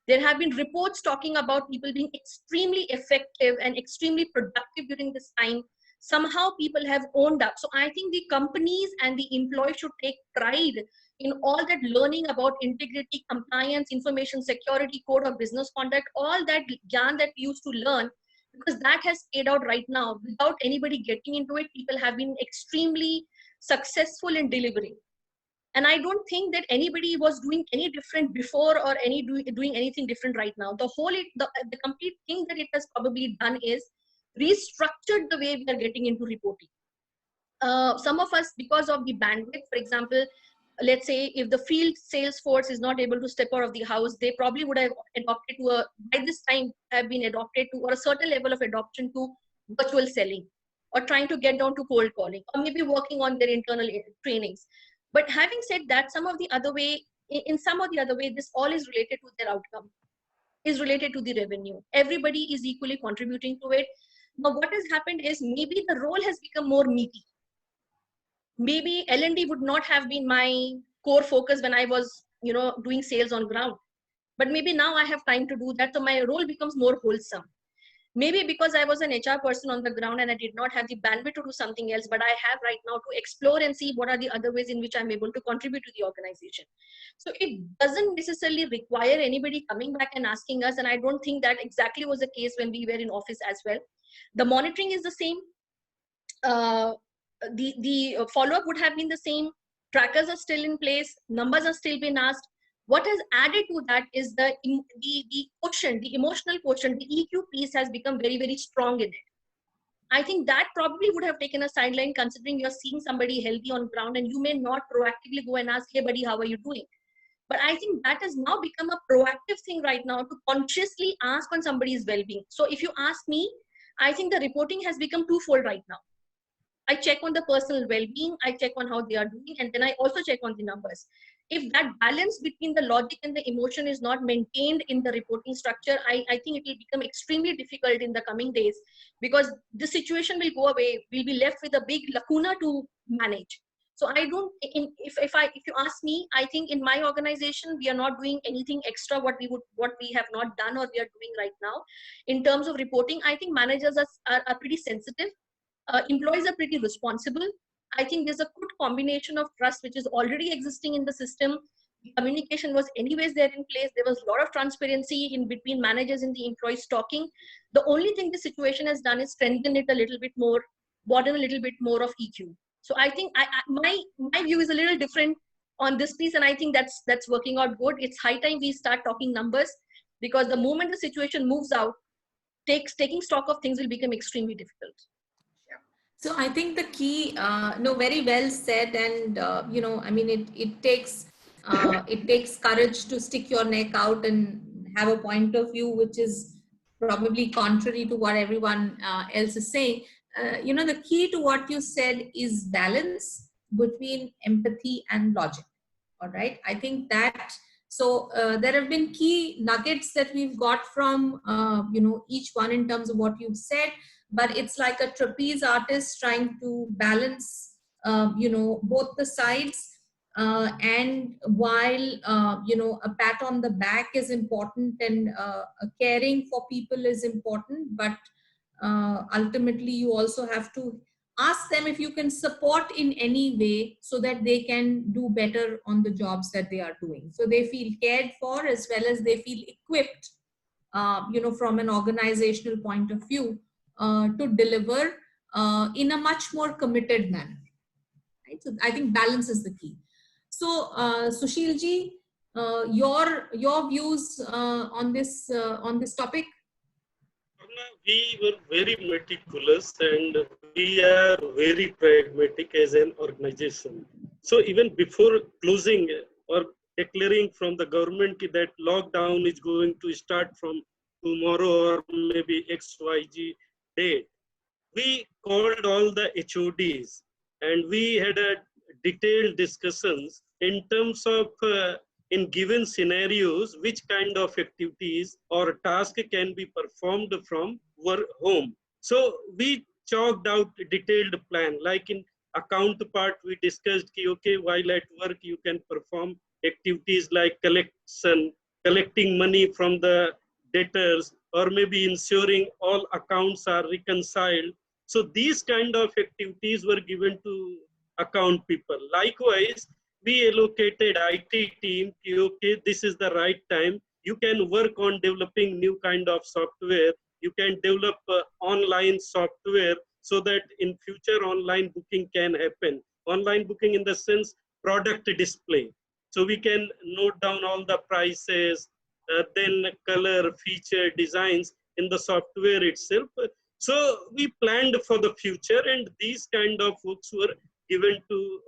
There have been reports talking about people being extremely effective and extremely productive during this time. Somehow people have owned up. So I think the companies and the employees should take pride in all that learning about integrity, compliance, information security, code of business conduct, all that gyan that we used to learn, because that has paid out right now. Without anybody getting into it, people have been extremely successful in delivering. And I don't think that anybody was doing any different before or doing anything different right now. The complete thing that it has probably done is restructured the way we are getting into reporting. Some of us, because of the bandwidth, for example, let's say if the field sales force is not able to step out of the house, they probably would have adopted to by this time have been adopted to, or a certain level of adoption to virtual selling, or trying to get down to cold calling, or maybe working on their internal trainings. But having said that, some of the other way, this all is related to their outcome, is related to the revenue. Everybody is equally contributing to it. Now, what has happened is maybe the role has become more meaty. Maybe L&D would not have been my core focus when I was, doing sales on ground. But maybe now I have time to do that. So my role becomes more wholesome. Maybe because I was an HR person on the ground and I did not have the bandwidth to do something else, but I have right now to explore and see what are the other ways in which I'm able to contribute to the organization. So it doesn't necessarily require anybody coming back and asking us. And I don't think that exactly was the case when we were in office as well. The monitoring is the same. The follow-up would have been the same. Trackers are still in place. Numbers are still being asked. What has added to that is the quotient, the emotional quotient, the EQ piece has become very, very strong in it. I think that probably would have taken a sideline, considering you're seeing somebody healthy on ground and you may not proactively go and ask, hey buddy, how are you doing? But I think that has now become a proactive thing right now, to consciously ask on somebody's well-being. So if you ask me, I think the reporting has become twofold right now. I check on the personal well-being, I check on how they are doing, and then I also check on the numbers. If that balance between the logic and the emotion is not maintained in the reporting structure, I think it will become extremely difficult in the coming days, because the situation will go away. We'll be left with a big lacuna to manage. So I don't, if you ask me, I think in my organization, we are not doing anything extra what we have not done or we are doing right now. In terms of reporting, I think managers are pretty sensitive. Employees are pretty responsible. I think there's a good combination of trust which is already existing in the system. Communication was anyways there in place. There was a lot of transparency in between managers and the employees talking. The only thing the situation has done is strengthen it a little bit more, broaden a little bit more of EQ. So I think my view is a little different on this piece, and I think that's working out good. It's high time we start talking numbers, because the moment the situation moves out, taking stock of things will become extremely difficult. So I think the key, very well said, and I mean, it takes courage to stick your neck out and have a point of view which is probably contrary to what everyone else is saying. The key to what you said is balance between empathy and logic. All right, I think that. So there have been key nuggets that we've got from each one in terms of what you've said. But it's like a trapeze artist trying to balance, both the sides. And while, a pat on the back is important, and caring for people is important, but ultimately you also have to ask them if you can support in any way so that they can do better on the jobs that they are doing. So they feel cared for as well as they feel equipped, from an organizational point of view, to deliver in a much more committed manner. Right? So I think balance is the key. So Sushil ji, your views on this topic? We were very meticulous and we are very pragmatic as an organization. So even before closing or declaring from the government that lockdown is going to start from tomorrow or maybe XYZ date, we called all the HODs and we had a detailed discussions in terms of in given scenarios, which kind of activities or task can be performed from work home. So we chalked out a detailed plan. Like in account part, we discussed, okay, while at work, you can perform activities like collecting money from the debtors, or maybe ensuring all accounts are reconciled. So these kind of activities were given to account people. Likewise, we allocated IT team, okay, this is the right time. You can work on developing new kind of software. You can develop online software so that in future online booking can happen. Online booking in the sense product display. So we can note down all the prices, then color, feature, designs in the software itself. So we planned for the future, and these kind of works were given to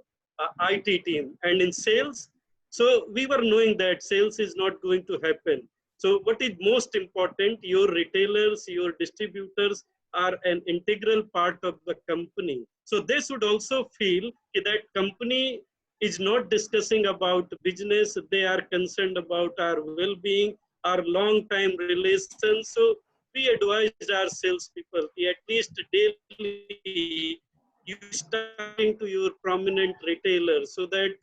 IT team. And in sales, so we were knowing that sales is not going to happen. So what is most important, your retailers, your distributors are an integral part of the company. So they should also feel that company is not discussing about business, they are concerned about our well-being, our long-time relations. So we advised our salespeople at least daily you starting to your prominent retailers so that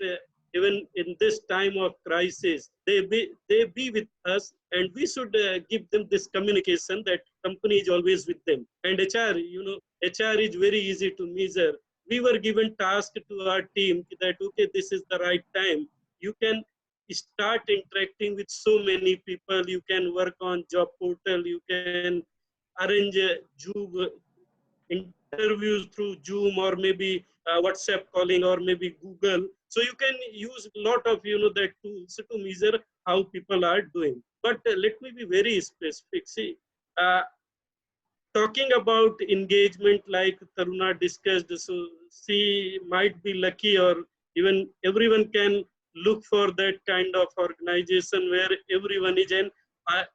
even in this time of crisis, they be with us, and we should give them this communication that company is always with them. And HR, HR is very easy to measure. We were given task to our team that, okay, this is the right time. You can start interacting with so many people. You can work on job portal. You can arrange a Zoom interviews through Zoom, or maybe WhatsApp calling, or maybe Google. So you can use a lot of that tools to measure how people are doing. But let me be very specific. See, talking about engagement like Taruna discussed, so she might be lucky, or even everyone can look for that kind of organization where everyone is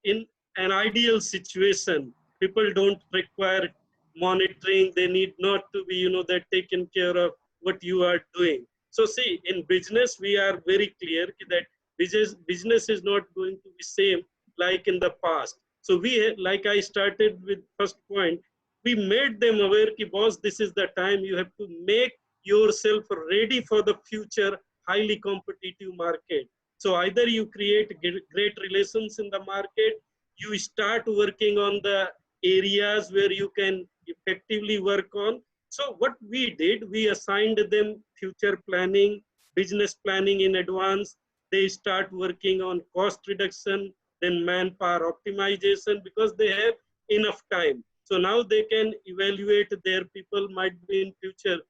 in an ideal situation. People don't require monitoring. They need not to be, that taken care of what you are doing. So see, in business, we are very clear that business is not going to be same like in the past. So we, like I started with first point, we made them aware that, boss, this is the time you have to make yourself ready for the future highly competitive market. So either you create great relations in the market, you start working on the areas where you can effectively work on. So what we did, we assigned them future planning, business planning in advance. They start working on cost reduction, then manpower optimization, because they have enough time. So now they can evaluate their people might be in future.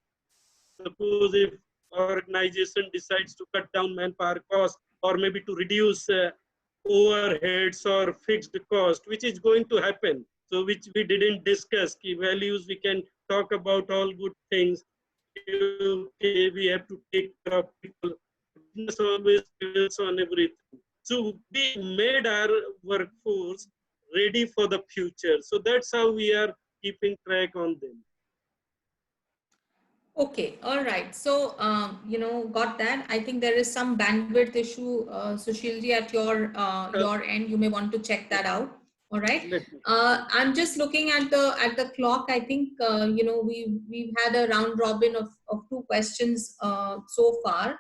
Suppose if organization decides to cut down manpower cost, or maybe to reduce overheads or fixed cost, which is going to happen. So which we didn't discuss. Key values, we can talk about all good things. Okay, we have to take care of people. Business always builds on everything. So we made our workforce ready for the future. So that's how we are keeping track on them. Okay, all right. So, got that. I think there is some bandwidth issue, Sushilji, at your end. You may want to check that out. All right. I'm just looking at the clock. I think we've had a round robin of 2 questions so far.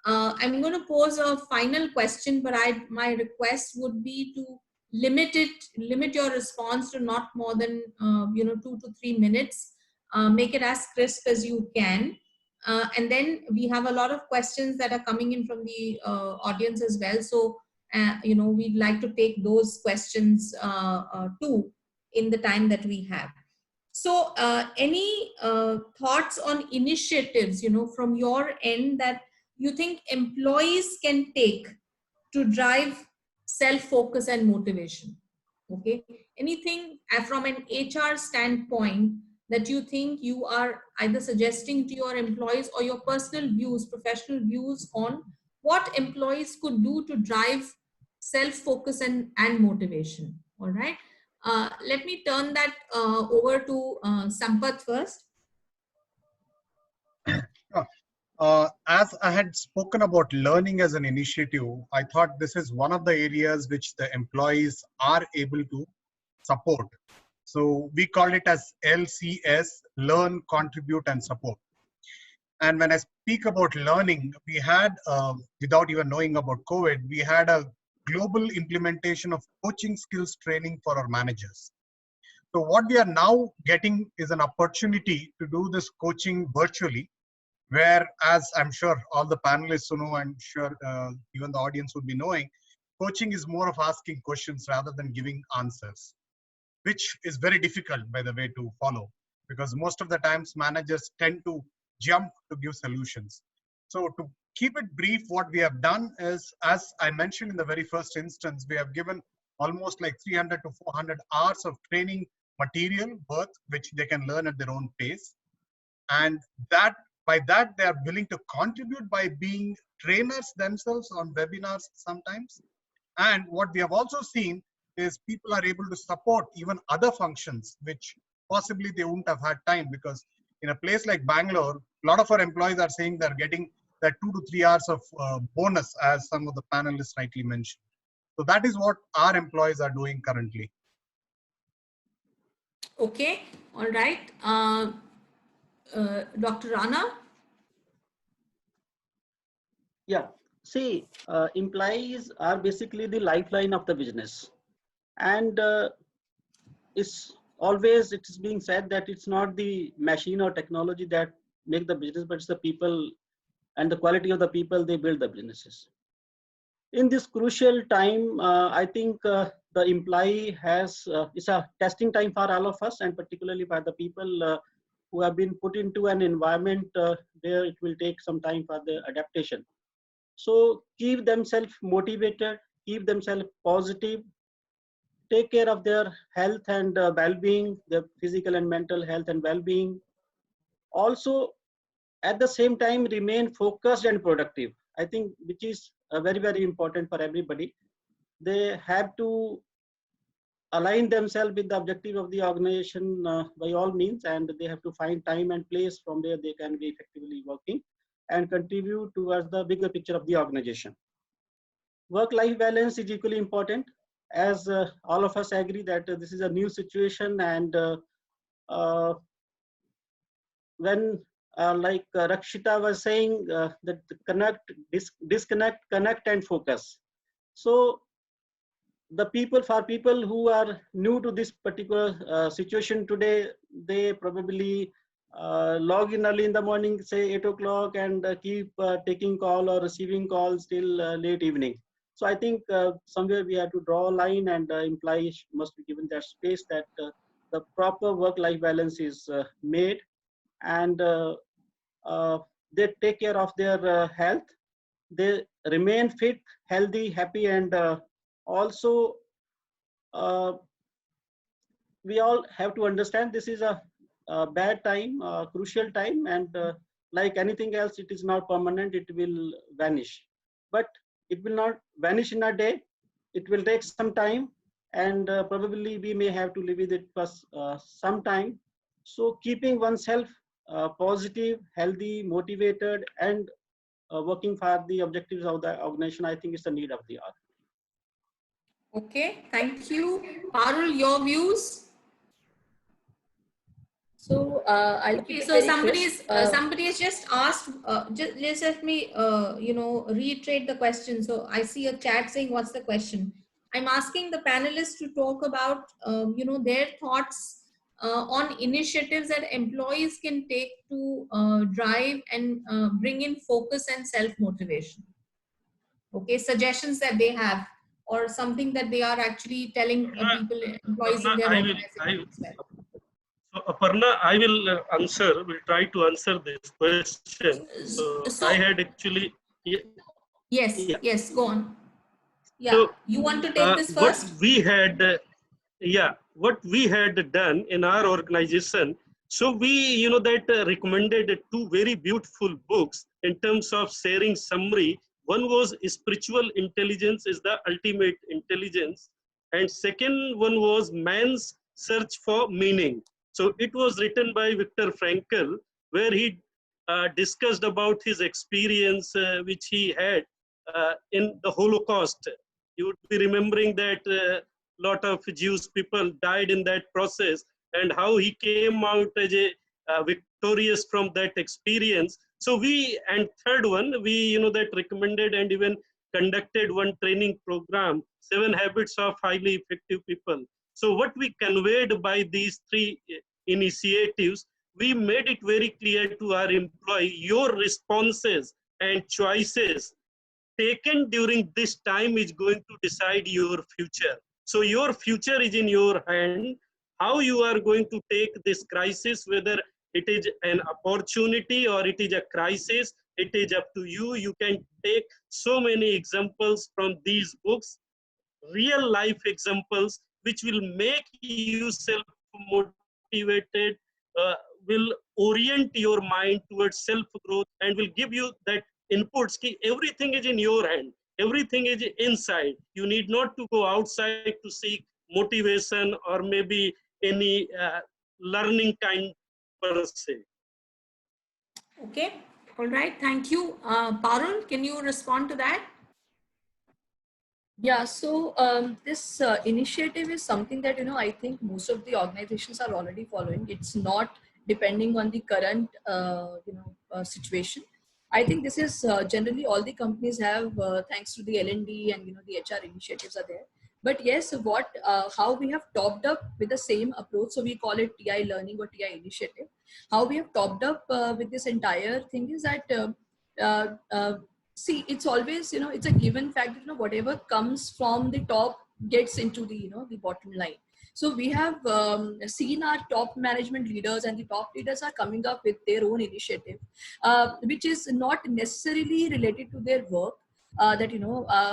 I'm going to pose a final question, but my request would be to limit your response to not more than 2 to 3 minutes. Make it as crisp as you can. And then we have a lot of questions that are coming in from the audience as well. So, we'd like to take those questions too in the time that we have. So any thoughts on initiatives, from your end that you think employees can take to drive self-focus and motivation? Okay. Anything from an HR standpoint that you think you are either suggesting to your employees, or your personal views, professional views on what employees could do to drive self-focus and motivation? All right. Let me turn that over to Sampath first. As I had spoken about learning as an initiative, I thought this is one of the areas which the employees are able to support. So we call it as LCS, learn, contribute, and support. And when I speak about learning, we had, without even knowing about COVID, we had a global implementation of coaching skills training for our managers. So what we are now getting is an opportunity to do this coaching virtually, where, as I'm sure all the panelists know, I'm sure even the audience would be knowing, coaching is more of asking questions rather than giving answers, which is very difficult, by the way, to follow, because most of the times managers tend to jump to give solutions. So to keep it brief, what we have done is, as I mentioned in the very first instance, we have given almost like 300 to 400 hours of training material worth, which they can learn at their own pace. And that by that, they are willing to contribute by being trainers themselves on webinars sometimes. And what we have also seen is people are able to support even other functions, which possibly they wouldn't have had time, because in a place like Bangalore, a lot of our employees are saying they're getting that 2 to 3 hours of bonus, as some of the panelists rightly mentioned. So that is what our employees are doing currently. Okay, all right. Dr. Rana? Yeah, see, employees are basically the lifeline of the business. And it's always, it is being said that it's not the machine or technology that make the business, but it's the people and the quality of the people they build the businesses. In this crucial time, I think the employee has, it's a testing time for all of us, and particularly for the people who have been put into an environment where it will take some time for the adaptation. So keep themselves motivated, keep themselves positive, take care of their health and well-being, their physical and mental health and well-being. Also, at the same time, remain focused and productive. I think which is very, very important for everybody. They have to align themselves with the objective of the organization by all means, and they have to find time and place from where they can be effectively working and contribute towards the bigger picture of the organization. Work-life balance is equally important, as all of us agree that this is a new situation, and when like Rakshita was saying that connect, disconnect, connect, and focus. So the people, for people who are new to this particular situation today, they probably log in early in the morning, say 8 o'clock, and keep taking call or receiving calls till late evening. So I think somewhere we have to draw a line, and employees must be given that space that the proper work-life balance is made, and they take care of their health. They remain fit, healthy, happy, and also we all have to understand this is a bad time, crucial time, and like anything else, it is not permanent, it will vanish. But it will not vanish in a day, it will take some time, and probably we may have to live with it for some time. So keeping oneself positive, healthy, motivated, and working for the objectives of the organization, I think is the need of the hour. Okay, thank you. Parul, your views? So I'll keep it So very somebody has just asked, just let me, reiterate the question. So I see a chat saying, what's the question? I'm asking the panelists to talk about, their thoughts on initiatives that employees can take to drive and bring in focus and self-motivation. Okay, suggestions that they have, or something that they are actually telling people, employees in their organization. So Aparna, I will will try to answer this question. So I had actually, Yes, go on. Yeah, so, you want to take this first? What we had done in our organization. So we, recommended two very beautiful books in terms of sharing summary. One was Spiritual Intelligence is the Ultimate Intelligence, And second one was Man's Search for Meaning. So it was written by Viktor Frankl, where he discussed about his experience which he had in the Holocaust. You would be remembering that a lot of Jewish people died in that process, and how he came out as a victorious from that experience. So we, and third one, we that recommended and even conducted one training program, 7 Habits of Highly Effective People. So what we conveyed by these 3 initiatives, we made it very clear to our employee, your responses and choices taken during this time is going to decide your future. So your future is in your hand. How you are going to take this crisis, whether it is an opportunity or it is a crisis, it is up to you. You can take so many examples from these books, real life examples, which will make you self-motivated, will orient your mind towards self-growth, and will give you that inputs. Everything is in your hand. Everything is inside. You need not to go outside to seek motivation or maybe any learning kind per se. Okay, all right, thank you. Parul, can you respond to that? Yeah, so this initiative is something that, I think most of the organizations are already following. It's not depending on the current, situation. I think this is generally all the companies have, thanks to the L&D and, the HR initiatives are there. But yes, how we have topped up with the same approach. So we call it TI Learning or TI Initiative. How we have topped up with this entire thing is that, see, it's always, it's a given fact that, whatever comes from the top gets into the, the bottom line. So we have seen our top management leaders, and the top leaders are coming up with their own initiative, which is not necessarily related to their work, that,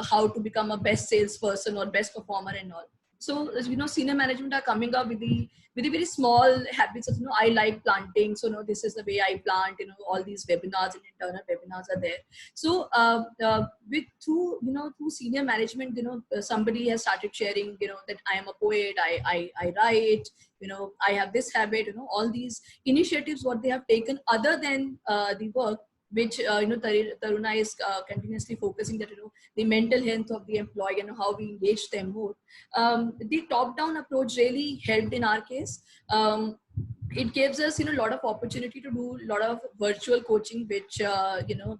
how to become a best salesperson or best performer and all. So, senior management are coming up with the very small habits of, I like planting. So, this is the way I plant, all these webinars and internal webinars are there. So, through senior management, somebody has started sharing, that I am a poet, I write, I have this habit, all these initiatives, what they have taken other than the work, which Taruna is continuously focusing, that the mental health of the employee and how we engage them more. The top-down approach really helped in our case. It gives us a lot of opportunity to do a lot of virtual coaching, which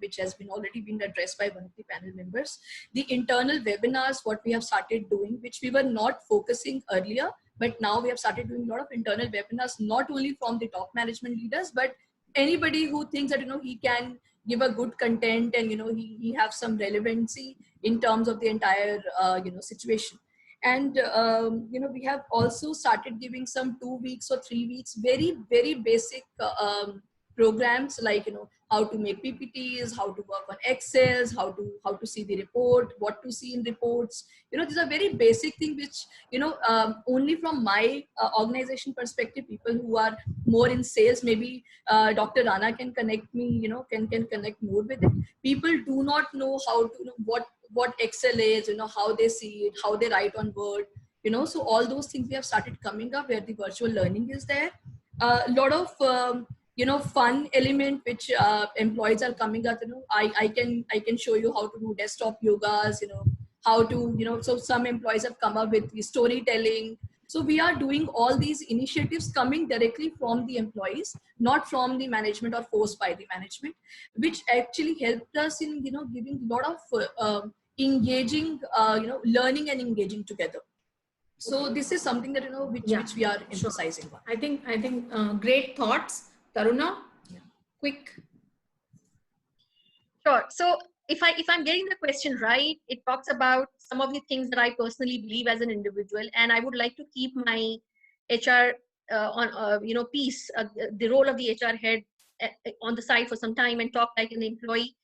which has been already been addressed by one of the panel members. The internal webinars, what we have started doing, which we were not focusing earlier, but now we have started doing a lot of internal webinars, not only from the top management leaders, but anybody who thinks that he can give a good content and he have some relevancy in terms of the entire situation. And we have also started giving some 2 weeks or 3 weeks very basic programs, like how to make PPTs, how to work on Excels, how to see the report, what to see in reports. These are very basic things which only from my organization perspective, people who are more in sales, maybe Dr. Rana can connect me, can connect more with it. People do not know how to what Excel is, how they see it, how they write on Word, so all those things we have started coming up, where the virtual learning is there. A lot of fun element which employees are coming up. I can show you how to do desktop yogas, how to so some employees have come up with the storytelling. So we are doing all these initiatives coming directly from the employees, not from the management or forced by the management, which actually helped us in giving a lot of engaging learning and engaging together. So this is something that which we are emphasizing. Sure. I think great thoughts, Taruna. Yeah. Quick. Sure. So if I'm getting the question right, it talks about some of the things that I personally believe as an individual, and I would like to keep my HR piece, the role of the HR head on the side for some time, and talk like an employee,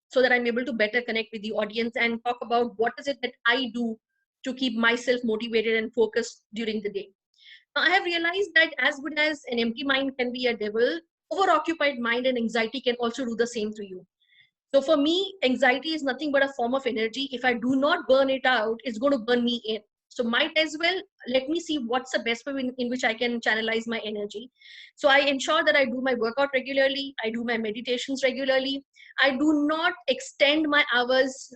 so that I'm able to better connect with the audience and talk about what is it that I do to keep myself motivated and focused during the day. Now, I have realized that as good as an empty mind can be a devil, overoccupied mind and anxiety can also do the same to you. So for me, anxiety is nothing but a form of energy. If I do not burn it out, it's going to burn me in. So might as well, let me see what's the best way in which I can channelize my energy. So I ensure that I do my workout regularly, I do my meditations regularly, I do not extend my hours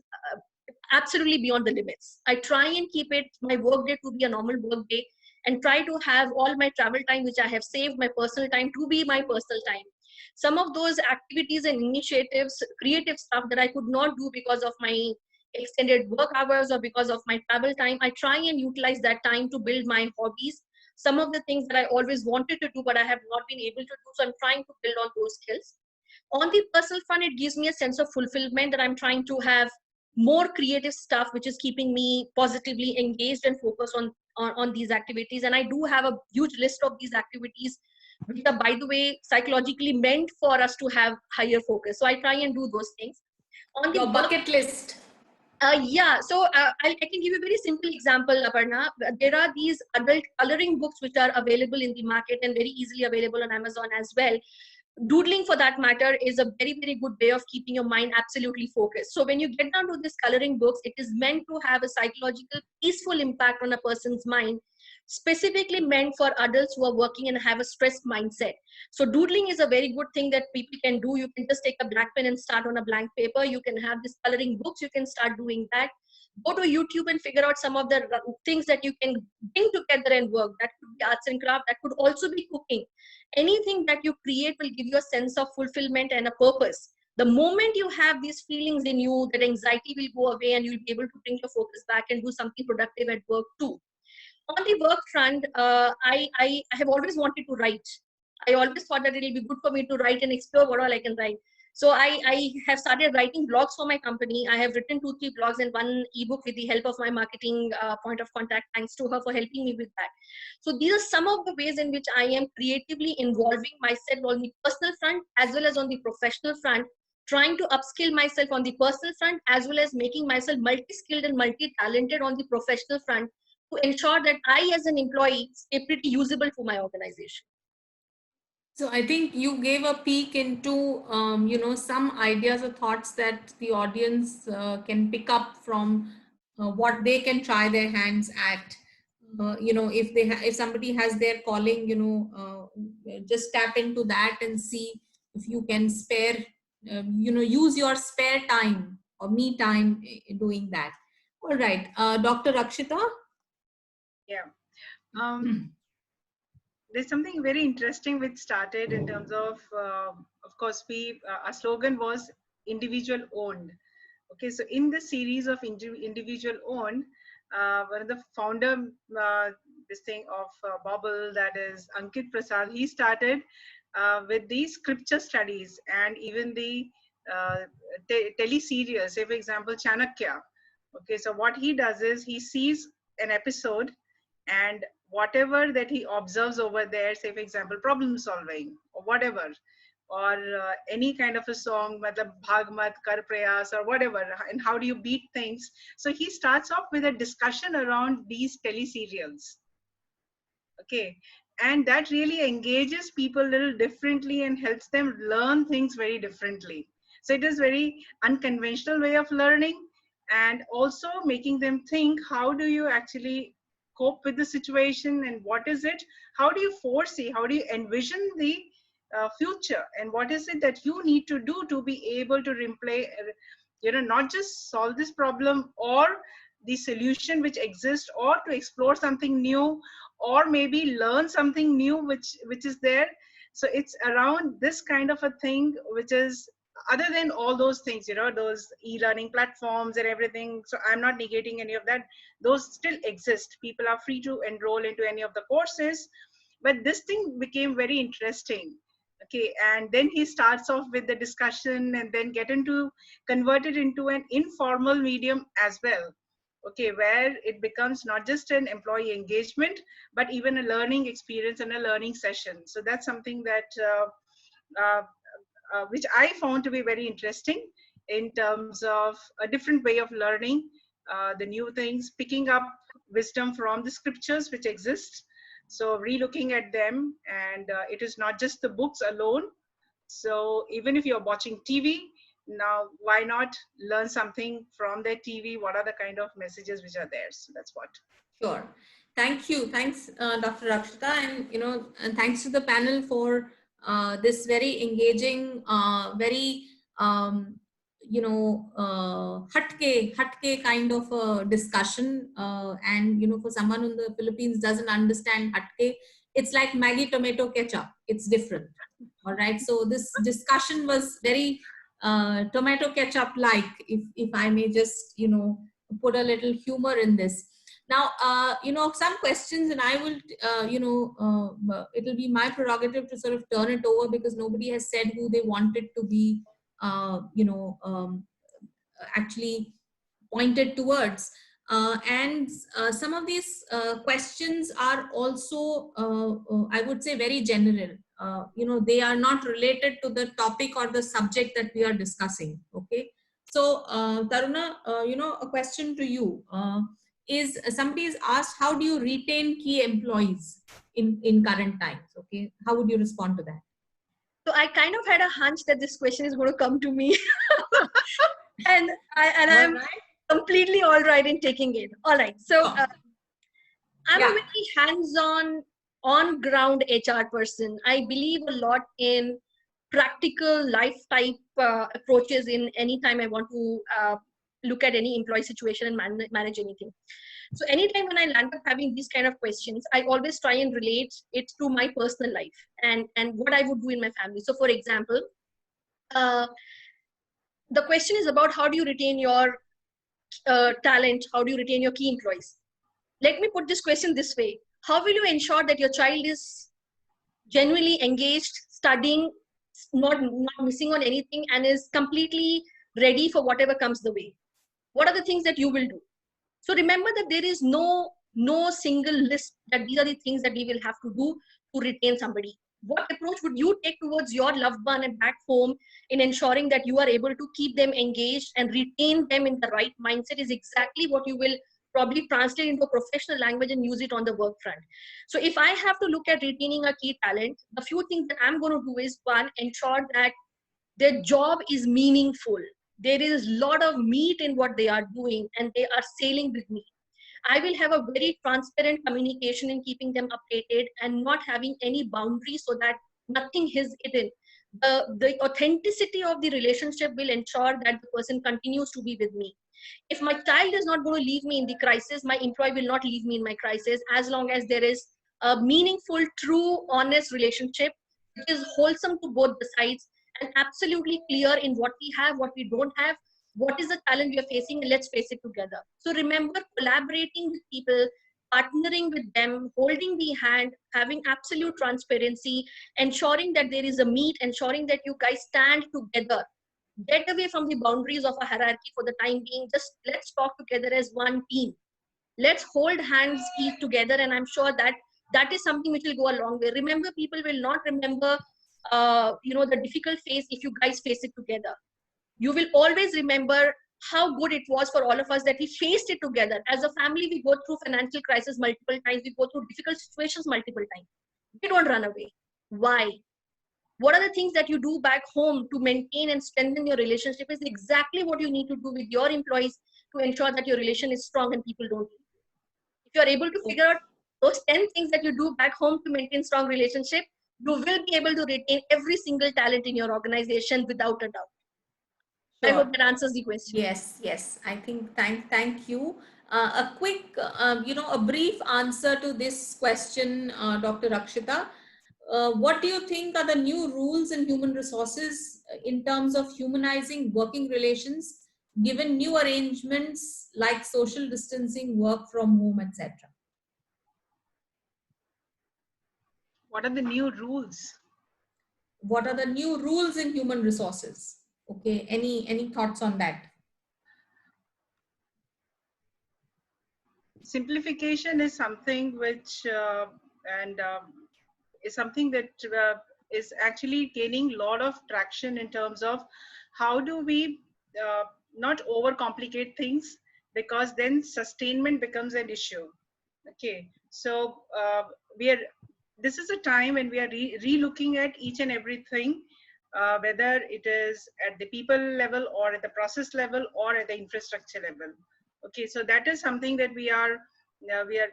absolutely beyond the limits. I try and keep it, my work day, to be a normal work day, and try to have all my travel time, which I have saved, my personal time, to be my personal time. Some of those activities and initiatives, creative stuff that I could not do because of my extended work hours or because of my travel time, I try and utilize that time to build my hobbies. Some of the things that I always wanted to do, but I have not been able to do. So I'm trying to build on those skills. On the personal front, it gives me a sense of fulfillment that I'm trying to have more creative stuff, which is keeping me positively engaged and focused on these activities. And I do have a huge list of these activities, which are, by the way, psychologically meant for us to have higher focus. So I try and do those things. On the Your bucket list. Yeah, so I can give you a very simple example, Aparna. There are these adult coloring books which are available in the market and very easily available on Amazon as well. Doodling, for that matter, is a very, very good way of keeping your mind absolutely focused. So when you get down to these coloring books, it is meant to have a psychological, peaceful impact on a person's mind, specifically meant for adults who are working and have a stressed mindset. So doodling is a very good thing that people can do. You can just take a black pen and start on a blank paper. You can have these coloring books. You can start doing that. Go to YouTube and figure out some of the things that you can bring together and work. That could be arts and craft. That could also be cooking. Anything that you create will give you a sense of fulfillment and a purpose. The moment you have these feelings in you, that anxiety will go away and you'll be able to bring your focus back and do something productive at work too. On the work front, I have always wanted to write. I always thought that it will be good for me to write and explore what all I can write. So I have started writing blogs for my company. I have written 2-3 blogs and one ebook with the help of my marketing point of contact. Thanks to her for helping me with that. So these are some of the ways in which I am creatively involving myself on the personal front as well as on the professional front, trying to upskill myself on the personal front as well as making myself multi-skilled and multi-talented on the professional front to ensure that I, as an employee, stay pretty usable for my organization. So I think you gave a peek into, some ideas or thoughts that the audience can pick up from what they can try their hands at. If somebody has their calling, just tap into that and see if you can spare, use your spare time or me time doing that. All right, Dr. Rakshita. Yeah. There's something very interesting which started in terms of course, our slogan was individual owned. Okay, so in the series of individual owned, one of the founder, this thing of Bobble, that is Ankit Prasad, he started with these scripture studies and even the tele-serials, say for example, Chanakya. Okay, so what he does is he sees an episode and whatever that he observes over there, say for example, problem solving or whatever, or any kind of a song, matlab Bhagmat, Kar Prayas or whatever, and how do you beat things. So he starts off with a discussion around these teleserials. Okay, and that really engages people a little differently and helps them learn things very differently. So it is very unconventional way of learning and also making them think, how do you actually cope with the situation and what is it, how do you foresee, how do you envision the future, and what is it that you need to do to be able to replay, not just solve this problem or the solution which exists, or to explore something new, or maybe learn something new which is there. So it's around this kind of a thing, which is other than all those things, those e-learning platforms and everything. So I'm not negating any of that. Those still exist. People are free to enroll into any of the courses, but this thing became very interesting. Okay, and then he starts off with the discussion and then convert it into an informal medium as well. Okay, where it becomes not just an employee engagement, but even a learning experience and a learning session. So that's something that which I found to be very interesting in terms of a different way of learning the new things, picking up wisdom from the scriptures which exist. So re-looking at them, and it is not just the books alone. So even if you're watching TV, now why not learn something from that TV? What are the kind of messages which are there? So that's what. Sure. Thank you. Thanks, Dr. Rakshita, and and thanks to the panel for this very engaging, very hatke kind of a discussion. And for someone in the Philippines doesn't understand hatke, it's like Maggie tomato ketchup. It's different. All right. So this discussion was very tomato ketchup like, if I may just put a little humor in this. Now, some questions, and I will, it'll be my prerogative to sort of turn it over, because nobody has said who they wanted to be, actually pointed towards. And some of these questions are also, I would say, very general. They are not related to the topic or the subject that we are discussing. Okay. So, Taruna, a question to you. Is somebody is asked, how do you retain key employees in current times? Okay, how would you respond to that? So I kind of had a hunch that this question is going to come to me. and I'm completely all right in taking it. All right. So I'm a very hands-on, on-ground HR person. I believe a lot in practical life type approaches in any time I want to look at any employee situation and manage anything. So anytime when I land up having these kind of questions, I always try and relate it to my personal life and what I would do in my family. So for example, the question is about how do you retain your talent? How do you retain your key employees? Let me put this question this way. How will you ensure that your child is genuinely engaged, studying, not missing on anything, and is completely ready for whatever comes the way? What are the things that you will do? So remember that there is no single list that these are the things that we will have to do to retain somebody. What approach would you take towards your loved one and back home in ensuring that you are able to keep them engaged and retain them in the right mindset is exactly what you will probably translate into a professional language and use it on the work front. So if I have to look at retaining a key talent, the few things that I'm going to do is, one, ensure that their job is meaningful. There is a lot of meat in what they are doing and they are sailing with me. I will have a very transparent communication in keeping them updated and not having any boundaries so that nothing is hidden. The authenticity of the relationship will ensure that the person continues to be with me. If my child is not going to leave me in the crisis, my employee will not leave me in my crisis, as long as there is a meaningful, true, honest relationship which is wholesome to both the sides and absolutely clear in what we have, what we don't have, what is the challenge we are facing, and let's face it together. So remember, collaborating with people, partnering with them, holding the hand, having absolute transparency, ensuring that there is a meet, ensuring that you guys stand together. Get away from the boundaries of a hierarchy for the time being. Just let's talk together as one team. Let's hold hands each together, and I'm sure that that is something which will go a long way. Remember, people will not remember the difficult phase if you guys face it together. You will always remember how good it was for all of us that we faced it together. As a family, we go through financial crisis multiple times. We go through difficult situations multiple times. We don't run away. Why? What are the things that you do back home to maintain and strengthen your relationship is exactly what you need to do with your employees to ensure that your relation is strong and people don't leave you. If you're able to figure out those 10 things that you do back home to maintain strong relationship, you will be able to retain every single talent in your organization without a doubt. Sure. I hope that answers the question. Yes. I think thank you. A quick, a brief answer to this question, Dr. Rakshita. What do you think are the new rules in human resources in terms of humanizing working relations, given new arrangements like social distancing, work from home, etc.? What are the new rules? What are the new rules in human resources? Okay, any thoughts on that? Simplification is something which is something that is actually gaining a lot of traction in terms of how do we not overcomplicate things, because then sustainment becomes an issue. Okay, so this is a time when we are re-looking at each and everything, whether it is at the people level or at the process level or at the infrastructure level. Okay, so that is something that we are we are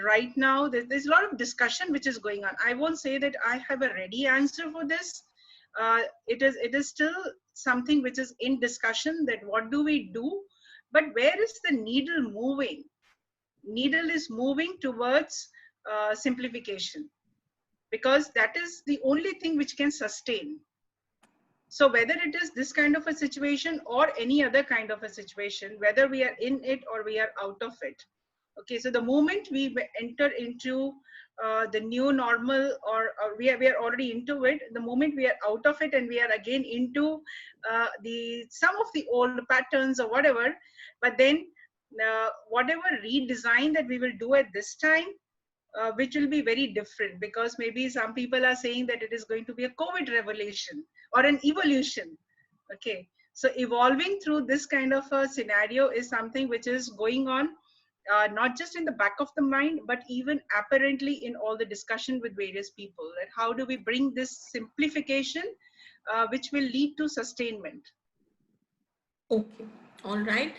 right now, there's a lot of discussion which is going on. I won't say that I have a ready answer for this. It is still something which is in discussion, that what do we do, but where is the needle moving? Needle is moving towards simplification, because that is the only thing which can sustain. So whether it is this kind of a situation or any other kind of a situation, whether we are in it or we are out of it. Okay, so the moment we enter into the new normal, or we are already into it, the moment we are out of it and we are again into some of the old patterns or whatever, but then whatever redesign that we will do at this time, which will be very different, because maybe some people are saying that it is going to be a COVID revolution or an evolution. Okay, so evolving through this kind of a scenario is something which is going on, not just in the back of the mind, but even apparently in all the discussion with various people, that how do we bring this simplification, which will lead to sustainment. Okay, all right.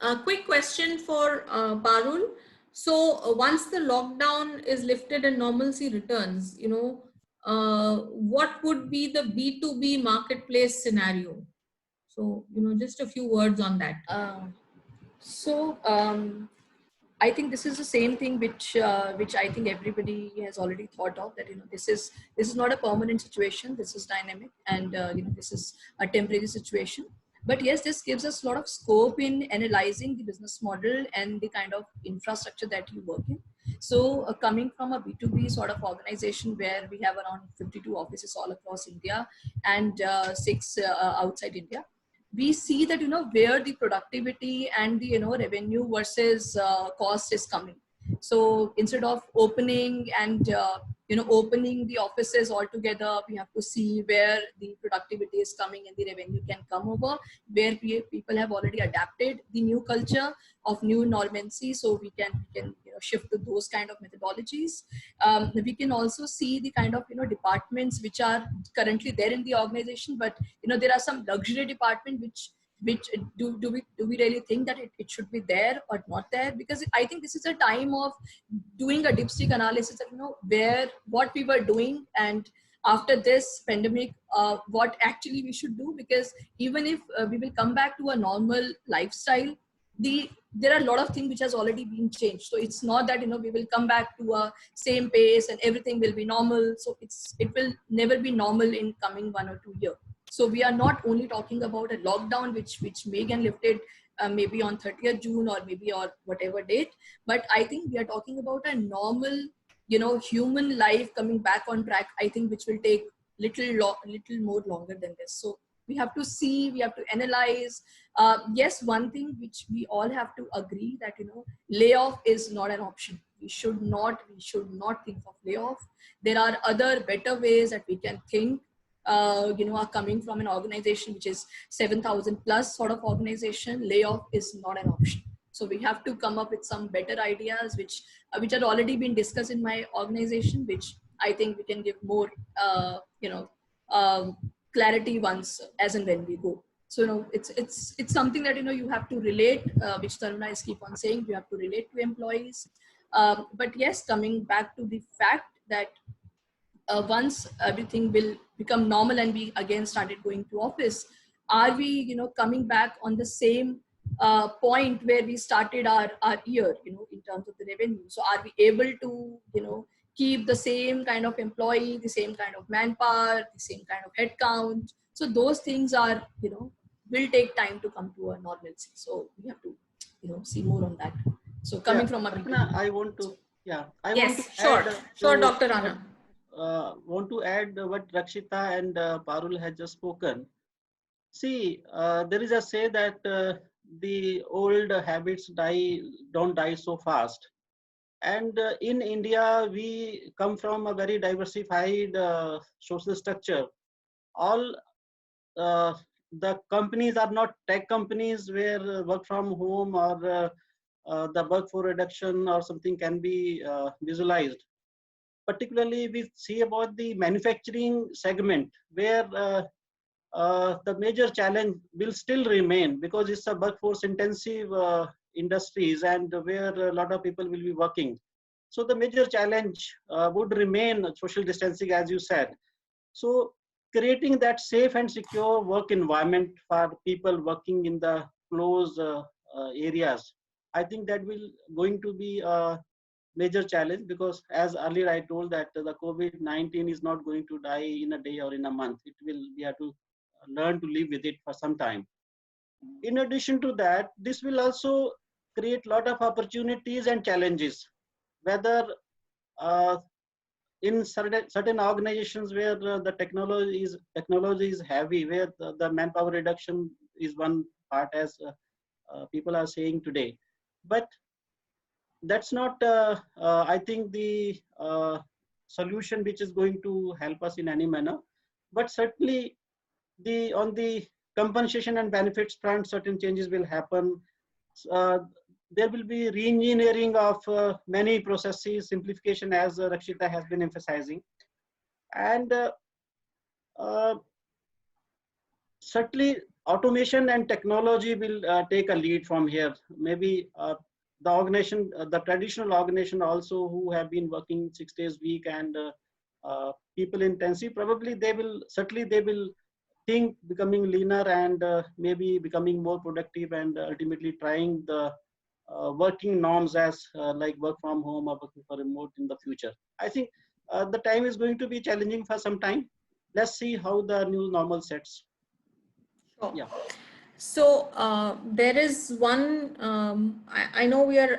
A quick question for Parul. So once the lockdown is lifted and normalcy returns, what would be the B2B marketplace scenario? So, just a few words on that. I think this is the same thing which I think everybody has already thought of, that this is not a permanent situation. This is dynamic, and this is a temporary situation. But yes, this gives us a lot of scope in analyzing the business model and the kind of infrastructure that you work in. So coming from a B2B sort of organization where we have around 52 offices all across India and 6 outside India, we see that where the productivity and the revenue versus cost is coming. So instead of opening and opening the offices altogether, we have to see where the productivity is coming and the revenue can come over, where people have already adapted the new culture of new normalcy, so we can shift to those kind of methodologies. We can also see the kind of departments which are currently there in the organization, but there are some luxury department which do we really think that it should be there or not there? Because I think this is a time of doing a dipstick analysis of where what we were doing, and after this pandemic what actually we should do. Because even if we will come back to a normal lifestyle, there are a lot of things which has already been changed. So it's not that we will come back to a same pace and everything will be normal. So it will never be normal in coming 1 or 2 years. So we are not only talking about a lockdown which may get lifted maybe on 30th June or maybe or whatever date, but I think we are talking about a normal human life coming back on track, I think, which will take little more longer than this. So we have to see, we have to analyze. Yes, one thing which we all have to agree that layoff is not an option. We should not think of layoff. There are other better ways that we can think. Are coming from an organization which is 7,000 plus sort of organization. Layoff is not an option. So we have to come up with some better ideas which had already been discussed in my organization, which I think we can give more clarity once as and when we go. So it's something that you have to relate, which Taruna is keep on saying, you have to relate to employees. But yes, coming back to the fact that once everything will become normal and we again started going to office, are we coming back on the same point where we started our year in terms of the revenue? So are we able to keep the same kind of employee, the same kind of manpower, the same kind of headcount? So those things are will take time to come to a normalcy. So we have to see more on that. So coming from a Ratna, I want to sure, Dr. Rana. Want to add what Rakshita and Parul had just spoken. See, there is a say that the old habits don't die so fast. And in India, we come from a very diversified social structure. All the companies are not tech companies where work from home or the workforce reduction or something can be visualized. Particularly, we see about the manufacturing segment where the major challenge will still remain because it's a workforce intensive industries and where a lot of people will be working. So the major challenge would remain social distancing, as you said. So creating that safe and secure work environment for people working in the closed areas, I think that will going to be a major challenge, because as earlier I told that the COVID-19 is not going to die in a day or in a month. It will, we have to learn to live with it for some time. In addition to that, this will also create a lot of opportunities and challenges, whether uh, in certain organizations where the technology is heavy, where the manpower reduction is one part, as people are saying today. But that's not, I think, the solution which is going to help us in any manner. But certainly, on the compensation and benefits front, certain changes will happen. Uh, there will be re-engineering of many processes, simplification, as Rakshita has been emphasizing. And uh, certainly automation and technology will take a lead from here. Maybe the organization, the traditional organization also, who have been working 6 days a week and people intensive, probably they will, certainly they will think becoming leaner and maybe becoming more productive, and ultimately trying the working norms as like work from home or working for remote in the future. I think the time is going to be challenging for some time. Let's see how the new normal sets. Sure. Yeah. So there is one, I know we are,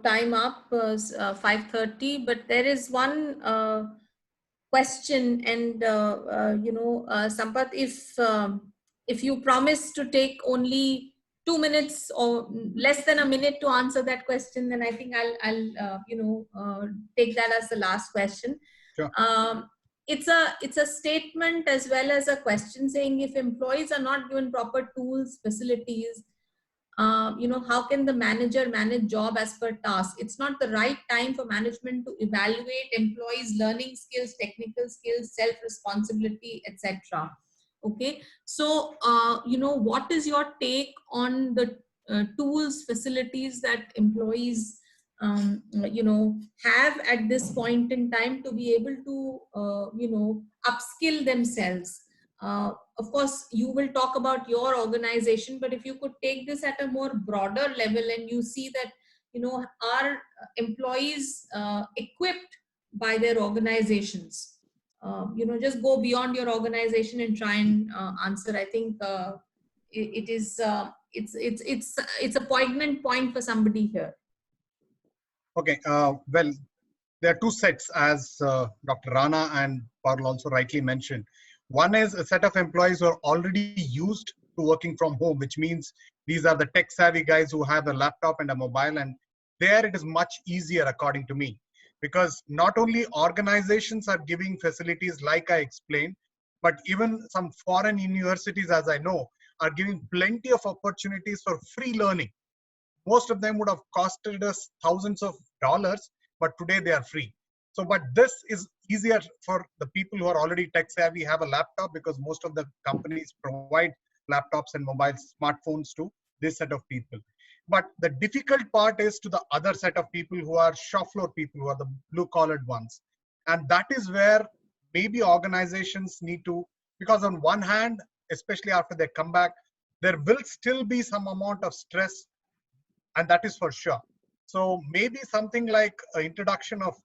time up, 5:30, but there is one question, and, Sampath, if you promise to take only 2 minutes or less than a minute to answer that question, then I think I'll take that as the last question. Sure. It's a statement as well as a question, saying if employees are not given proper tools, facilities, how can the manager manage job as per task? It's not the right time for management to evaluate employees' learning skills, technical skills, self-responsibility, etc. Okay, so what is your take on the tools, facilities that employees have at this point in time to be able to upskill themselves? Of course, you will talk about your organization, but if you could take this at a more broader level, and you see that are employees equipped by their organizations, just go beyond your organization and try and answer. I think it's a poignant point for somebody here. Okay, well, there are two sets, as Dr. Rana and Parul also rightly mentioned. One is a set of employees who are already used to working from home, which means these are the tech savvy guys who have a laptop and a mobile, and there it is much easier, according to me, because not only organizations are giving facilities like I explained, but even some foreign universities, as I know, are giving plenty of opportunities for free learning. Most of them would have costed us thousands of dollars, but today they are free. So, but this is easier for the people who are already tech savvy, have a laptop, because most of the companies provide laptops and mobile smartphones to this set of people. But the difficult part is to the other set of people who are shop floor people, who are the blue collared ones. And that is where maybe organizations need to, because on one hand, especially after they come back, there will still be some amount of stress, and that is for sure. So maybe something like introduction of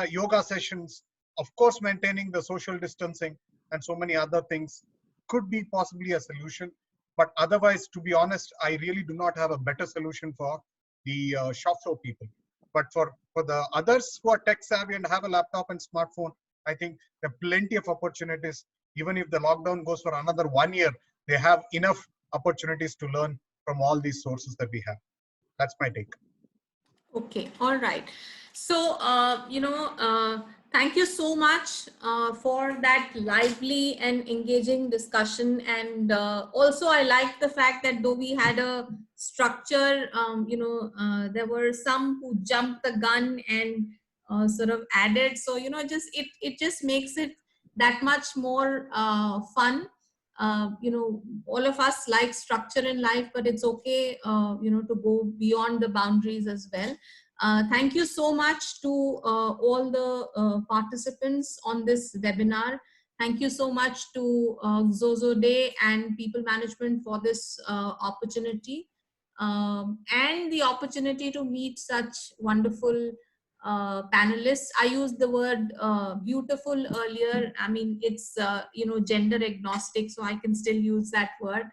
yoga sessions, of course maintaining the social distancing and so many other things, could be possibly a solution. But otherwise, to be honest, I really do not have a better solution for the shop floor people. But for the others who are tech savvy and have a laptop and smartphone, I think there are plenty of opportunities. Even if the lockdown goes for another 1 year, they have enough opportunities to learn from all these sources that we have. That's my take. Okay, all right. So, thank you so much for that lively and engaging discussion. And also, I like the fact that though we had a structure, there were some who jumped the gun and sort of added. So, it just makes it that much more fun. you know, all of us like structure in life, but it's okay, you know, to go beyond the boundaries as well. Thank you so much to all the participants on this webinar. Thank you so much to Zozode and People Management for this opportunity, and the opportunity to meet such wonderful panelists. I used the word beautiful earlier. I mean, it's, you know, gender agnostic, so I can still use that word.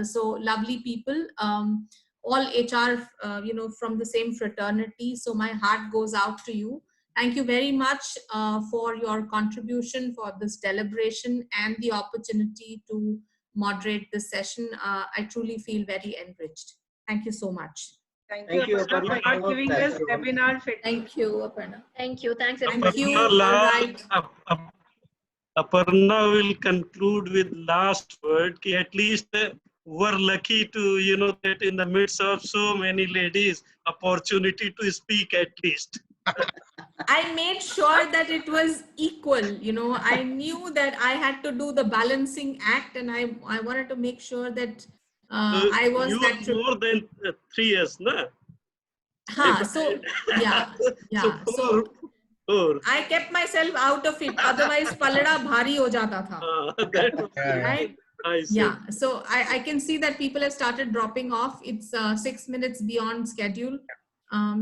So lovely people, all HR, you know, from the same fraternity. So my heart goes out to you. Thank you very much for your contribution, for this deliberation and the opportunity to moderate this session. I truly feel very enriched. Thank you so much. Thank Thank you, you, Aparna, Aparna. for not giving Thanks, this everyone. webinar fatigue. Thank you, Aparna. Thank you. Thanks, Thank everybody. you. Aparna, All right. Aparna will conclude with last word. Ki at least we're lucky to, you know, that in the midst of so many ladies, opportunity to speak at least. I made sure that it was equal. You know, I knew that I had to do the balancing act, and I wanted to make sure that I was you that. more than 3 years, na? So yeah, yeah. So four. I kept myself out of it. Otherwise, palada bhari ho jata tha. That was Right? I said. Yeah. So I can see that people have started dropping off. It's 6 minutes beyond schedule.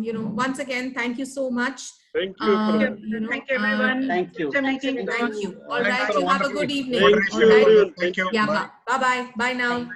You know, once again, thank you so much. Thank you. Aparna. You know, Thank you, everyone. Thank you. Such a meeting. Thank you. All Thanks right. for a You have a wonderful good evening. Thank All you, right. everyone. Thank you. Yeah. Bye bye. Bye now.